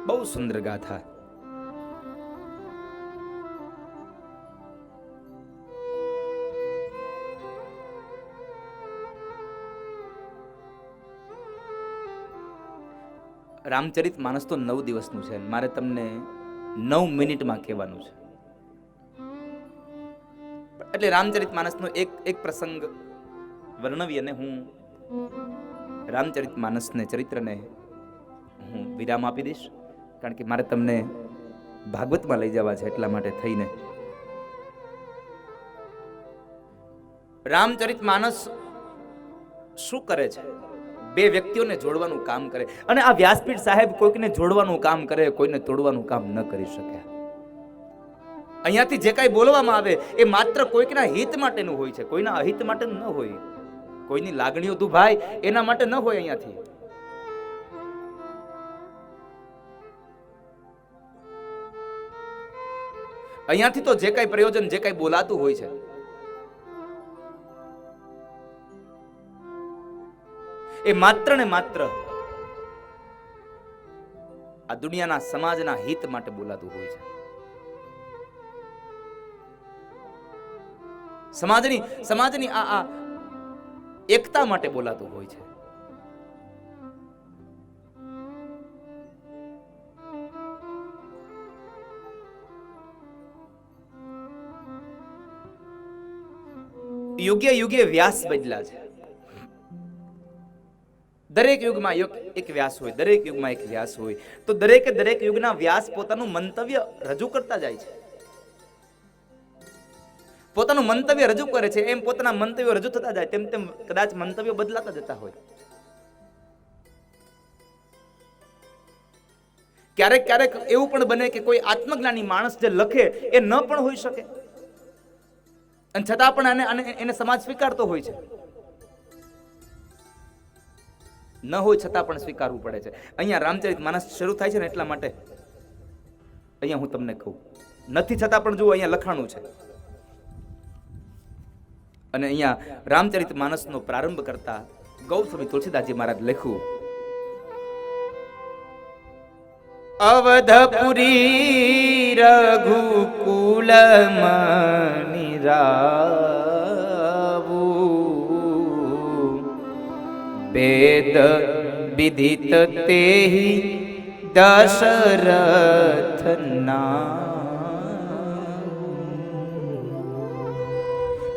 બહુ સુંદર ગાથા. રામચરિત માનસ તો 9 દિવસનું છે, મારે તમને 9 મિનિટમાં કહેવાનું છે. એટલે રામચરિત માનસનો એક પ્રસંગ વર્ણવી અને હું રામચરિત માનસને ચરિત્રને હું વિરામ આપી દઈશ, કારણ કે મારે તમને ભાગવતમાં લઈ જવા છે. એટલા માટે થઈને રામચરિત માનસ શું કરે છે? 2 વ્યક્તિઓને જોડવાનું કામ કરે. અને આ વ્યાસપીઠ સાહેબ કોઈકને જોડવાનું કામ કરે, કોઈને તોડવાનું કામ ન કરી શકે. અહીંયાથી જે કાંઈ બોલવામાં આવે એ માત્ર કોઈકના હિત માટેનું હોય છે, કોઈના અહિત માટેનું ન હોય. કોઈની લાગણીઓ દુભાય એના માટે ન હોય. અહીંયાથી અહીંયાથી તો જે કાંઈ પ્રયોજન, જે કાંઈ બોલાતું હોય છે એ માત્ર ને માત્ર આ દુનિયાના સમાજના હિત માટે બોલાતું હોય છે. સમાજની આ એકતા માટે બોલાતું હોય છે. યુગે યુગે વ્યાસ બદલા છે. દરેક યુગમાં એક વ્યાસ હોય, દરેક યુગમાં એક વ્યાસ હોય. તો દરેક યુગના વ્યાસ પોતાનું મંતવ્ય રજૂ કરતા જાય છે. પોતાનું મંતવ્ય રજૂ કરે છે, એમ પોતાના મંતવ્યો રજૂ થતા જાય, તેમ કદાચ મંતવ્યો બદલાતા જતા હોય. ક્યારેક એવું પણ બને કે કોઈ આત્મજ્ઞાની માણસ જે લખે એ ન પણ હોઈ શકે, અને છતાં પણ એને સમાજ સ્વીકારતો હોય છે. ન હોય છતાં પણ સ્વીકારવું પડે છે. અહીંયા રામચરિત માનસ શરૂ થાય છે ને એટલા માટે અહીંયા હું તમને કહું, નથી છતાં પણ જુઓ અહીંયા લખાણું છે. અને અહીંયા રામચરિત માનસનો પ્રારંભ કરતા ગૌસ્વામી તુલસીદાસજી મહારાજ લખ્યું, અવધપુરી રઘુકુલ મનિ રાવું, વેદ વિદિત તેહિ દશરથ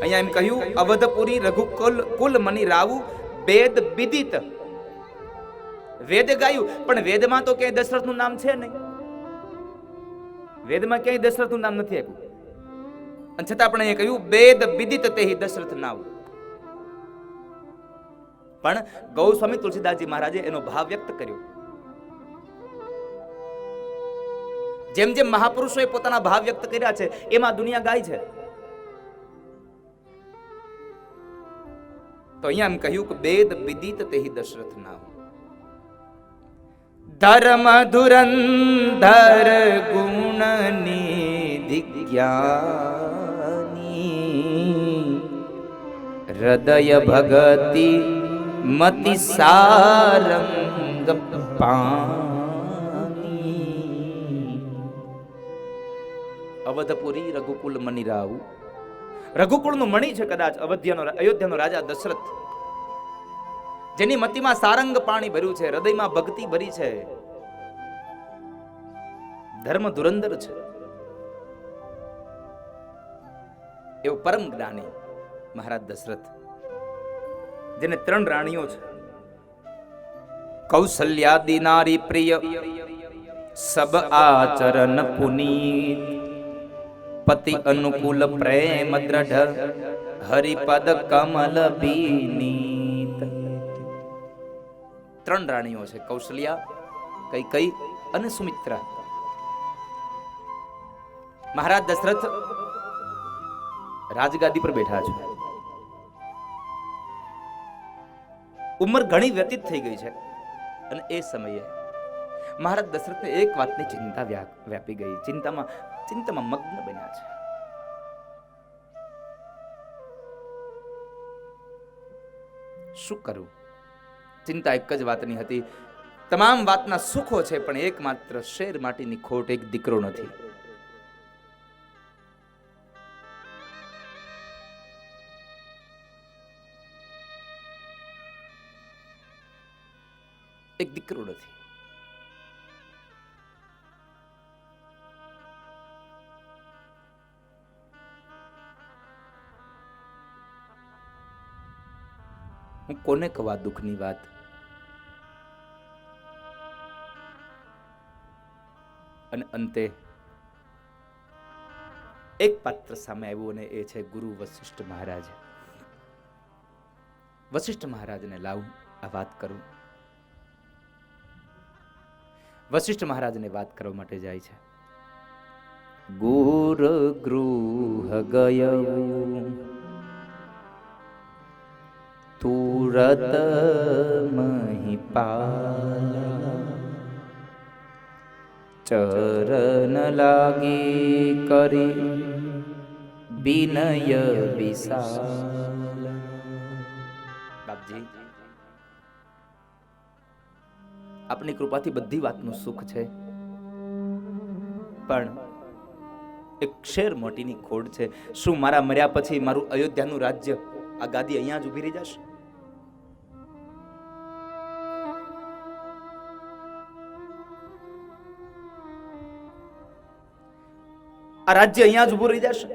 અહીંયા એમ કહ્યું, અવધપુરી રઘુકુલ મનિ રાવું, વેદ વિદિત. વેદ ગાયું, પણ વેદમાં તો ક્યાંય દશરથનું નામ છે નહીં. વેદમાં ક્યાંય દશરથનું નામ નથી આપ્યું, અને છતાં પણ અહીંયા કહ્યું વેદ વિદિત તેહિ દશરથ નામ. પણ ગૌસ્વામી તુલસીદાસજી મહારાજે એનો ભાવ વ્યક્ત કર્યો. જેમ જેમ મહાપુરુષોએ પોતાના ભાવ વ્યક્ત કર્યા છે એમાં દુનિયા ગાય છે. તો અહીંયા એમ કહ્યું કે વેદ વિદિત તેહિ દશરથ નામ. ધર્મ ધુરંધર ગુણ નિધિ જ્ઞાની, હૃદય ભગતિ મતિ સારંગ પાની. અવધપુરી રઘુકુલ મણિ રાવ. રઘુકુળનું મણિ છે કદાચ અયોધ્યાનો રાજા દશરથ, જેની મતિમાં સારંગ પાણી ભર્યું છે, હૃદયમાં ભક્તિ ભરી છે, ધર્મ ધુરંધર છે, એવો પરમ જ્ઞાની મહારાજ દશરથ, જેને 3 રાણીઓ છે. કૌશલ્યાદિ નારી પ્રિય સબ આચરણ પુનીત, પતિ અનુકૂલ પ્રેમ દ્રઢ હરિપદ કમલ બીનીત. 3 રાણીઓ છે, કૌશલ્યા, કૈકેયી અને સુમિત્રા. મહારાજ દશરથ રાજગાદી પર બેઠા છે. ઉંમર ઘણી વ્યતીત થઈ ગઈ છે અને એ સમયે મહારાજ દશરથને એક વાતની ચિંતા વ્યાપી ગઈ. ચિંતામાં મગ્ન બન્યા છે. શું કરું? ચિંતા એક જ વાતની હતી. તમામ વાતના સુખો છે, પણ એકમાત્ર શેર માટીની ખોટ, એક દીકરો નથી. એક દીકરો નથી. હું કોને કહું આ દુઃખની વાત? અને અંતે એક પાત્ર સામે આવ્યું અને એ છે ગુરુ વશિષ્ઠ મહારાજ. વશિષ્ઠ મહારાજને લાવું, આ વાત કરું. વશિષ્ઠ મહારાજને વાત કરવા માટે જાય છે. ગુર ગૃહ ગયો તુરત મહિપાલ, ચરણ લાગી કરી વિનય વિશાલ. બાપજી, આપની કૃપાથી બધી વાતનું સુખ છે, પણ એક શેર મોટીની ખોડ છે. શું મારા મર્યા પછી મારું અયોધ્યાનું રાજ્ય, આ ગાદી અહીંયા જ ઉભી રહી જશે? આ રાજ્ય અહીંયા જ ઉભું રહી જશે?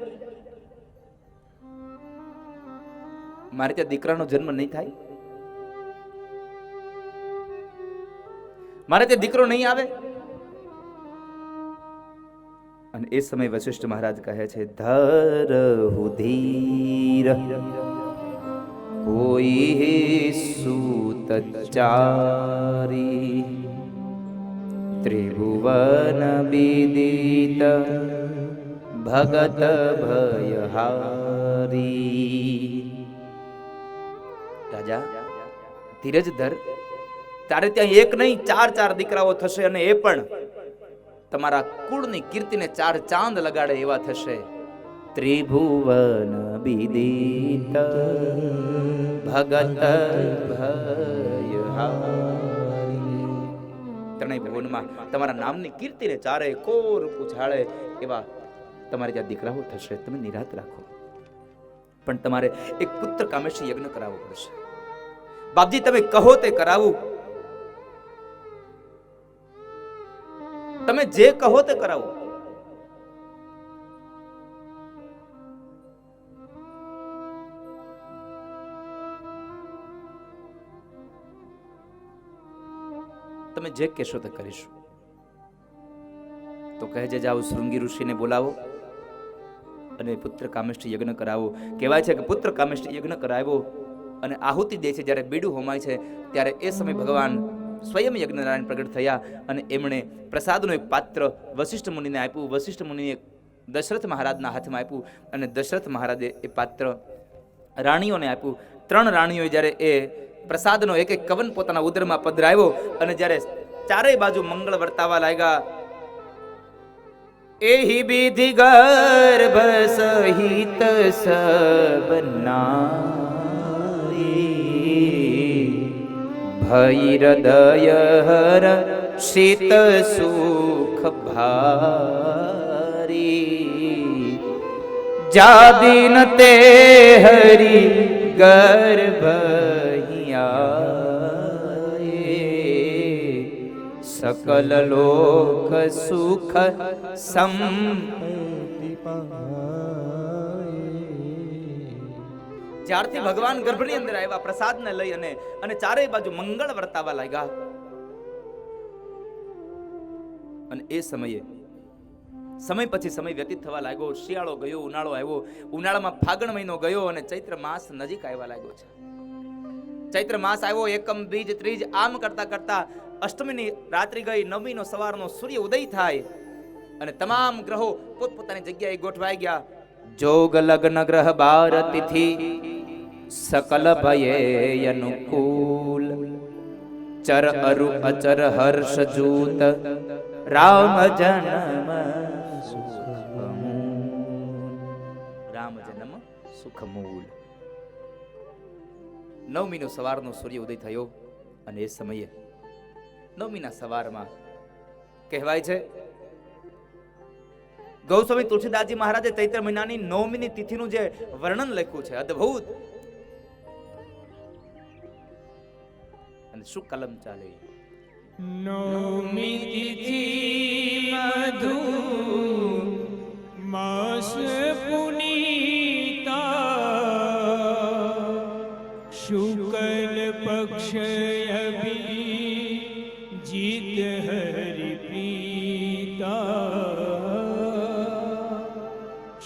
મારે ત્યાં દીકરાનો જન્મ નહીં થાય? મારે તે દીકરો નહીં આવે? અને એ સમય વશિષ્ઠ મહારાજ કહે છે, ધરહુ ધીર કોઈ સૂતચારી, ત્રિભુવન વિદિત ભગત ભયહારી. રાજા, ધીરજ ધર. તારે ત્યાં એક નહીં 4 દીકરાઓ થશે, અને એ પણ તમારા કુળની કીર્તિને 4 ચાંદ લગાડે એવા થશે. ત્રિભુવન વિદિત ભગત ભયહારી. ત્રણેય ભુવનમાં તમારા નામની કીર્તિને 4 કોર ઉછાળે એવા તમારે ત્યાં દીકરાઓ થશે. તમે નિરાત રાખો, પણ તમારે એક પુત્ર કામેશી યજ્ઞ કરાવવો પડશે. બાપજી, તમે કહો તે કરાવું. તમે જે કહો તે કરાવો. તમે જે કહેશો તે કરીશું. તો કહે છે, જાઓ શૃંગી ઋષિને બોલાવો અને પુત્ર કામેષ્ટિ યજ્ઞ કરાવો. કહેવાય છે કે પુત્ર કામેષ્ટિ યજ્ઞ કરાવ્યો અને આહુતિ દે છે. જ્યારે બીડું હોમાય છે ત્યારે એ સમય ભગવાન સ્વયં યજ્ઞનારાયણ પ્રગટ થયા અને એમણે પ્રસાદનું એક પાત્ર વશિષ્ઠ મુનિને આપ્યું. વશિષ્ઠ મુનિએ દશરથ મહારાજના હાથમાં આપ્યું અને દશરથ મહારાજે એ પાત્ર રાણીઓને આપ્યું. 3 રાણીઓએ જ્યારે એ પ્રસાદનો એક કવન પોતાના ઉદરમાં પધરાવ્યો અને જ્યારે ચારેય બાજુ મંગળ વર્તાવા લાગ્યા, એહી વિધિ ગર્ભ સહિત સબના ભઈ હૃદય હર શીત સુખ ભારી જાદિન તે હરી ગર્ભહિયા સકલ લોક સુખ સંપત્તિ જ્યારથી ભગવાન ગર્ભની અંદર આવ્યા પ્રસાદને લઈ અને ચારેય બાજુ મંગળ વર્તાવા લાગ્યા અને એ સમય પછી સમય વ્યતીત થવા લાગ્યો. શિયાળો ગયો, ઉનાળો આવ્યો, ઉનાળામાં ફાગણ મહિનો ગયો અને ચૈત્ર માસ નજીક આવ્યા લાગ્યો છે. ચૈત્ર માસ આવ્યો, એકમ, બીજ, ત્રીજ આમ કરતા કરતા અષ્ટમીની રાત્રિ ગઈ, નવમીનો સવારનો સૂર્ય ઉદય થાય અને તમામ ગ્રહો પોતપોતાની જગ્યાએ ગોઠવાઈ ગયા. જોગ લગ્ન ગ્રહ બાર તિથિ સકલ ભયે અનુકૂલ ચર અરુ અચર હર્ષ જૂત રામ જન્મ રામ જન્મ સુખમૂલ. નવમીનો સવારનો સૂર્ય ઉદય થયો અને એ સમયે નવમીના સવારમાં કહેવાય છે ગૌસ્વામી તુલસીદાસજી મહારાજે ચૈત્ર મહિનાની નવમીની તિથિનું જે વર્ણન લખ્યું છે અદ્ભુત. અને શું કલમ ચાલે. નવમી તિથિ મધુ માસ પુનીતા શુક્લ પક્ષ અભિજીત હરિ પ્રીતા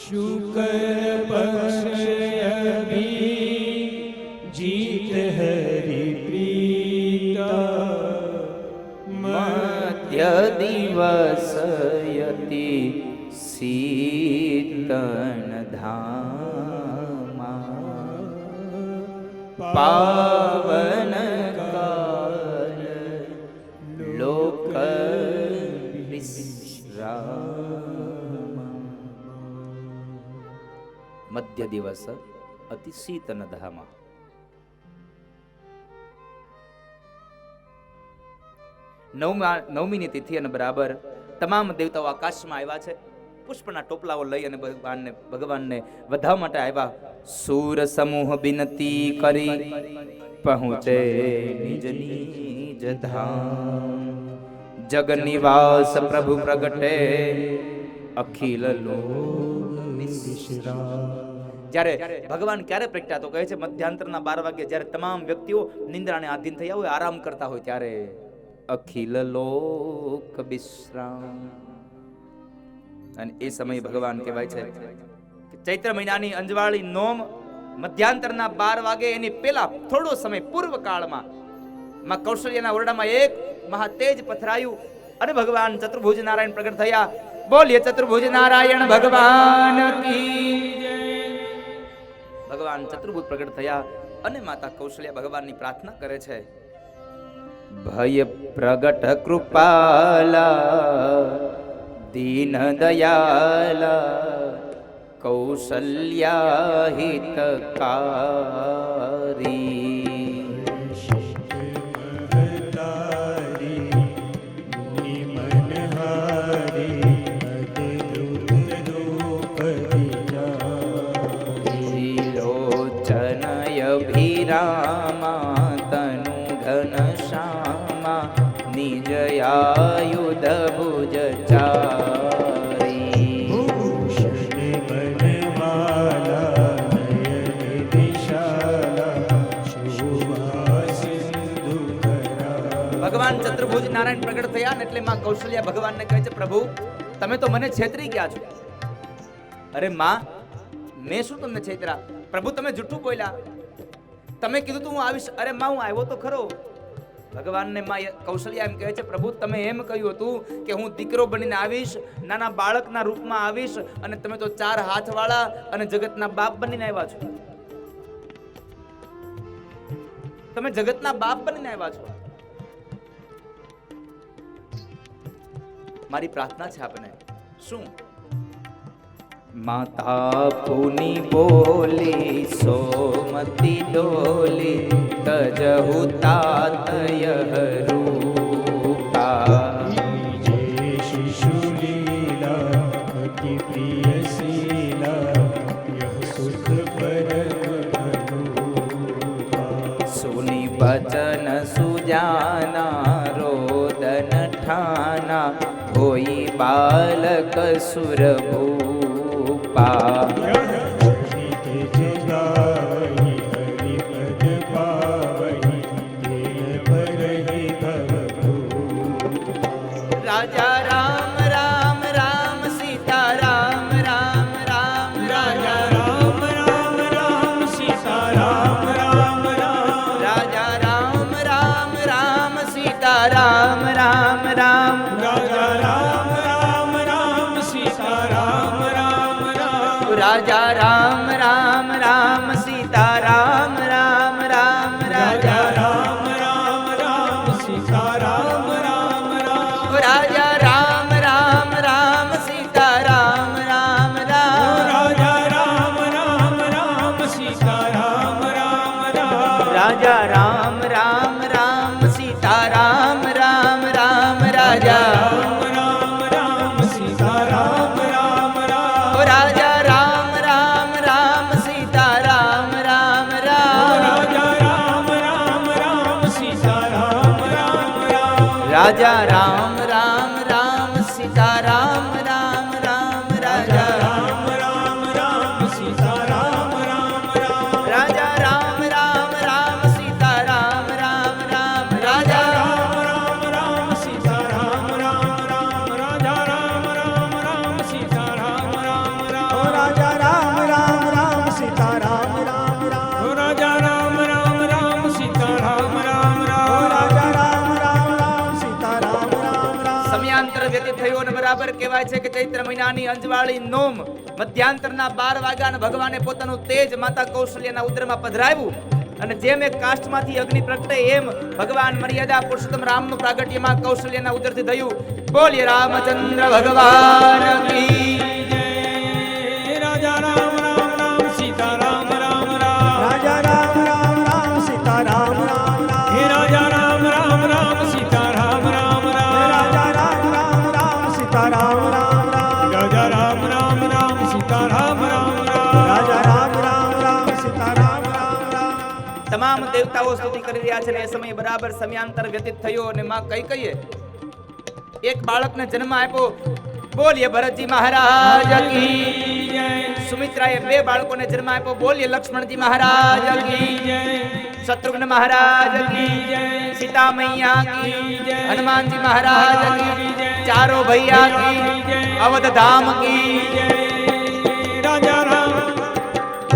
શુક્લ પક્ષ અભિજીત હરિ પ્રીતા મધ્ય દિવસ યતિ શીતન ધામા પાવન કાલ લોક વિશ્રામ. મધ્ય દિવસ અતિ શીતન ધામા. નવમીની તિથિ અને બરાબર તમામ દેવતાઓ આકાશમાં આવ્યા છે. પુષ્પના ટોપલાઓ લઈ અને ભગવાનને વધાવવા માટે આવ્યા. સૂર સમૂહ બિનતી કરી પહોંચે નિજ નિજ ધામ જગ નિવાસ પ્રભુ પ્રગટે અખિલ લોક વિશ્રામ. જ્યારે ભગવાન ક્યારે પ્રગટ્યા તો કહે છે મધ્યાંતરના 12 વાગ્યે જ્યારે તમામ વ્યક્તિઓ નિંદ્રાને આધીન થયા હોય, આરામ કરતા હોય ત્યારે અખિલ લોક વિશ્રામ. અને એ સમય ભગવાન કહેવાય છે કે ચૈત્ર મહિનાની અંજવાળી નોમ મધ્યાંતરના 12 વાગે એની પહેલા થોડો સમય પૂર્વ કાળમાં માં કૌશલ્યના ઓરડામાં એક મહાતેજ પથરાયું અને ભગવાન ચતુર્ભુજ નારાયણ પ્રગટ થયા. બોલીએ ચતુર્ભુજ નારાયણ ભગવાન કી જય. ભગવાન ચતુર્ભુજ પ્રગટ થયા અને માતા કૌશલ્યા ભગવાનની પ્રાર્થના કરે છે. ભય પ્રગટ કૃપાલા દીન દયાલા કૌશલ્યા હિતકારી ભીરામા તનુ ઘન શ્યામા નિજયાયુધ ભુજ ચારી ભૂષણ બનમાલા નયન દિશાલા શોભા સિંધુધરા. ભગવાન ચતુર્ભુજ નારાયણ પ્રગટ થયા ને એટલે માં કૌશલ્યા ભગવાનને કહે છે પ્રભુ તમે તો મને છેતરી ગયા છો. અરે માં મેં શું તમને છેતરા? પ્રભુ તમે જૂઠું બોલ્યા, તમે કીધું તું હું આવીશ. અરે માં હું આવ્યો તો ખરો. ભગવાનને માં કૌશલ્યા એમ કહે છે પ્રભુ તમે એમ કહ્યું હતું કે હું દીકરો બનીને આવીશ, નાના બાળકના રૂપમાં આવીશ અને તમે તો 4 હાથ વાળા અને જગતના બાપ બનીને આવ્યા છો. તમે જગતના બાપ બનીને આવ્યા છો. મારી પ્રાર્થના છે આપને શું माता पुनि बोली सोमति डोली तजहु तात यह रूपा। जय शिशुलीला अति प्रिय शीला यह सुख परम अनुरूपा। सुनि बचन सुजाना रोदन ठाना होई बालक सुर भूपा। हरि तेज गावहि हरि पद पावहि तेन परहि भव भूपा। राजा राम राम राम सीता राम राम राम राजा राम राम राम सीता राम राम राम। राजा राम राम राम सीता राम राम राम राजा राम राम राम सीता राम राम राम। राजा राम राम राम सीता राम राम राम राजा राम राम राम सीता राम राम राम। राजा राम राम राम सीता राम राम राम। राजा राम राम राम सीता राम राम राम। राजा राम राम राम सीता राम राम राम राजा राम राम राम सीता राम राम राम। राजा राम राम राम सीता राम राम राम। राजा राम राम राम सीता राम राम राम। राजा राम राम राम सीता राम राम राम राजा राम राम राम सीता राम राम राम। राजा राम राम राम सीता राम राम राम राजा राम राम राम सीता राम राम राम। राजा राम राम राम सीता राम राम राम। राजा राम राम राम सीता राम राम राम। राजा राम राम राम सीता राम राम राम। राजा राम राम राम सीता राम राम राम। સમયાંતર વ્યતીત થયો અને બરાબર કહેવાય છે કે ચૈત્ર મહિનાની અંજવાળી નોમ મધ્યાંતરના 12 વાગ્યાને ભગવાને પોતાનું તેજ માતા કૌશલ્યના ઉદરમાં પધરાવ્યું અને જેમ એક કાષ્ઠમાંથી અગ્નિ પ્રગટે એમ ભગવાન મર્યાદા પુરુષોત્તમ રામનું પ્રાગટ્યમાં કૌશલ્યના ઉદરથી થયું. બોલીએ રામચંદ્ર ભગવાન કી રાજા રામ રામ રામ સીતા રામ રામ રામ. રાજા રામ રામ રામ सीता राम राम राम। હે રાજા રામ રામ રામ સીતા રામ રામ રામ. राजा राम राम राम सीता राम राम राम। રાજા રામ રામ રામ સીતા રામ રામ રામ. राजा राम राम राम सीता राम राम राम। તમામ દેવતાઓ સ્તુતિ કરી રહ્યા છે અને એ સમય બરાબર સમયાંતર વ્યતીત થયો અને માં કઈ કહીએ એક બાળકને જન્મ આપ્યો. બોલીએ ભરતજી મહારાજ કી જય સુમિત્રાએ 2 બાળકોને જન્મ આપ્યો. બોલીએ લક્ષ્મણજી મહારાજ કી જય शत्रुघ्न महाराज की सीता मैया की हनुमान जी महाराज की चारों भैया की अवध धाम की રાજા રામ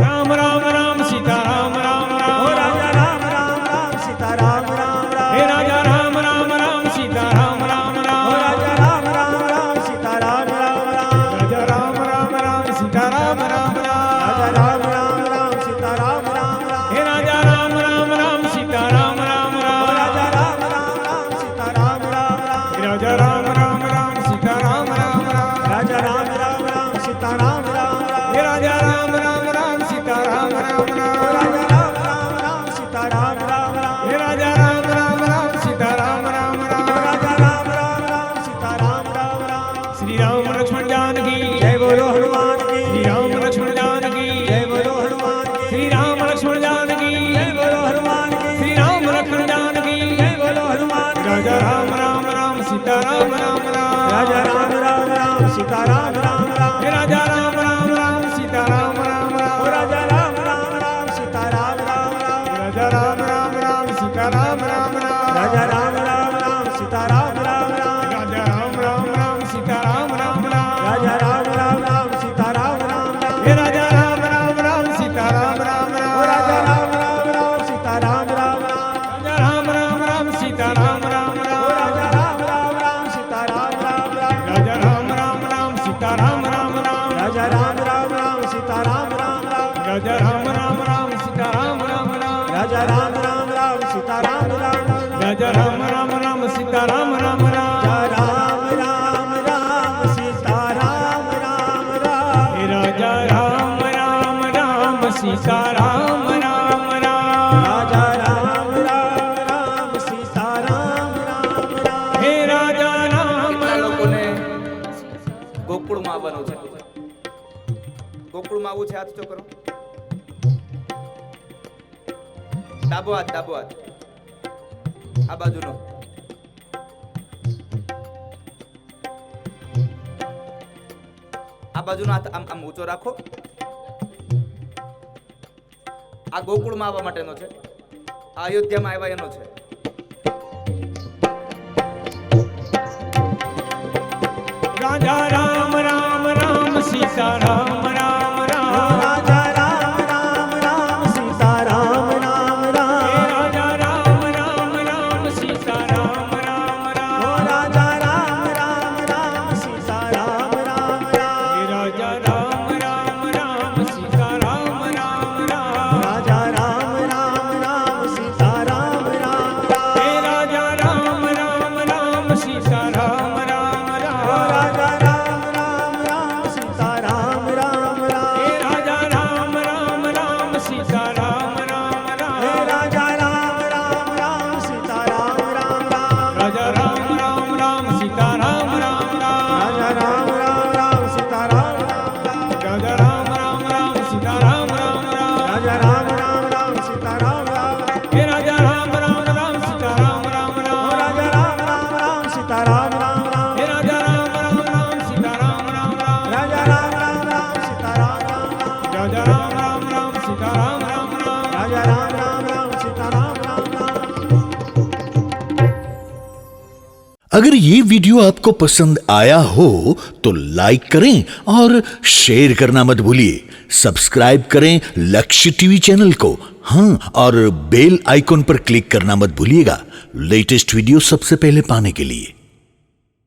રામ રામ રામ સીતા રામ રામ રામ. राजा राम राम राम सीता राम राम राम। હે રાજા રામ રામ રામ સીતા રામ રામ રામ. राजा राम राम राम सीता राम राम राम। રાજા રામ રામ રામ સીતા રામ રામ રામ. राजा राम राम राम सीता राम राम राम। હે રાજા રામ રામ રામ સીતા રામ રામ રામ. राजा राम राम राम सीता राम राम राम। રાજા રામ રામ રામ સીતા રામ રામ રામ. राजा राम राम राम सीता राम राम राम। હે રાજા રામ રામ રામ સીતા રામ રામ રામ. राजा राम राम राम सीता राम राम राम। હે રાજા રામ રામ રામ સીતા રામ રામ રામ. राजा राम राम राम सीता राम राम राम। શ્રી રામ લક્ષ્મણ જાનકી जय बोलो हनुमान की। શ્રી રામ લક્ષ્મણ જાનકી जय बोलो हनुमान की। શ્રી રામ લક્ષ્મણ જાનકી जय बोलो हनुमान की। શ્રી રામ લક્ષ્મણ જાનકી. जय बोलो हनुमान की। રાજા રામ રામ રામ સીતા રામ રામ રામ. राजा राम राम राम सीता राम राम राम। હે રાજા રામ રામ રામ સીતા રામ રામ રામ. राजा राम राम राम सीता राम राम राम। રાજા રામ રામ રામ સીતા રામ રામ રામ. राजा राम राम राम सीता राम राम राम। રાજા રામ રામ રામ સીતા રામ રામ રામ. राजा राम राम राम सीता राम राम राम। હે રાજા રામ રામ રામ સીતા રામ રામ રામ. राजा राम राम राम सीता राम राम राम। રાજા રામ રામ રામ સીતા રામ રામ રામ. राजा राम राम राम सीता राम राम राम। રાજા રામ રામ રામ સીતા રામ રામ રામ. राजा राम राम राम सीता राम राम राम। રાજા રામ રામ રામ સીતા રામ રામ રામ. राजा राम राम राम सीता राम राम राम। રાજા રામ રામ રામ સીતા રામ રામ રામ. राम राम राम सीता राम राम राम। હે રાજા ગોકુળમાં આવવાનું છે. ગોકુળમાં આવવું છે, હાથ તો કરો. ડાબો હાથ, ડાબો હાથ, આ બાજુનો. આ બાજુનો હાથ આમ આમ ઊંચો રાખો. આ ગોકુળમાં આવવા માટેનો છે, આ અયોધ્યામાં આવ્યા એનો છે. રાજા રામ રામ રામ સીતા રામ રામ રામ राजा राम राम राम सीता राम राम राम રાજા રામ રામ રામ સીતા રામ રામ રામ राजा राम राम राम सीता राम राम राम રાજા રામ રામ રામ સીતા રામ રામ રામ राजा राम राम राम सीता राम राम राम રાજા રામ રામ રામ સીતા રામ રામ રામ राजा राम राम राम सीता राम राम राम રાજા રામ રામ રામ સીતા રામ રામ રામ राजा राम राम राम सीता राम राम राम રાજા રામ રામ રામ સીતા રામ રામ રામ राजा राम राम राम सीता राम राम राम રાજા રામ રામ રામ સીતા રામ રામ રામ राजा राम राम राम सीता राम राम હે રાજા રામ રામ રામ સીતા રામ રામ રામ राजा राम राम राम सीता राम राम राम હે રાજા રામ રામ રામ સીતા રામ રામ રામ राजा राम राम राम सीता राम राम राम રાજા રામ રામ રામ સીતા રામ રામ રામ राजा राम राम राम सीता राम राम राम अगर ये वीडियो आपको पसंद आया हो तो लाइक करें और शेयर करना मत भूलिए. सब्सक्राइब करें लक्ष्य टीवी चैनल को. हाँ, और बेल आइकॉन पर क्लिक करना मत भूलिएगा लेटेस्ट वीडियो सबसे पहले पाने के लिए.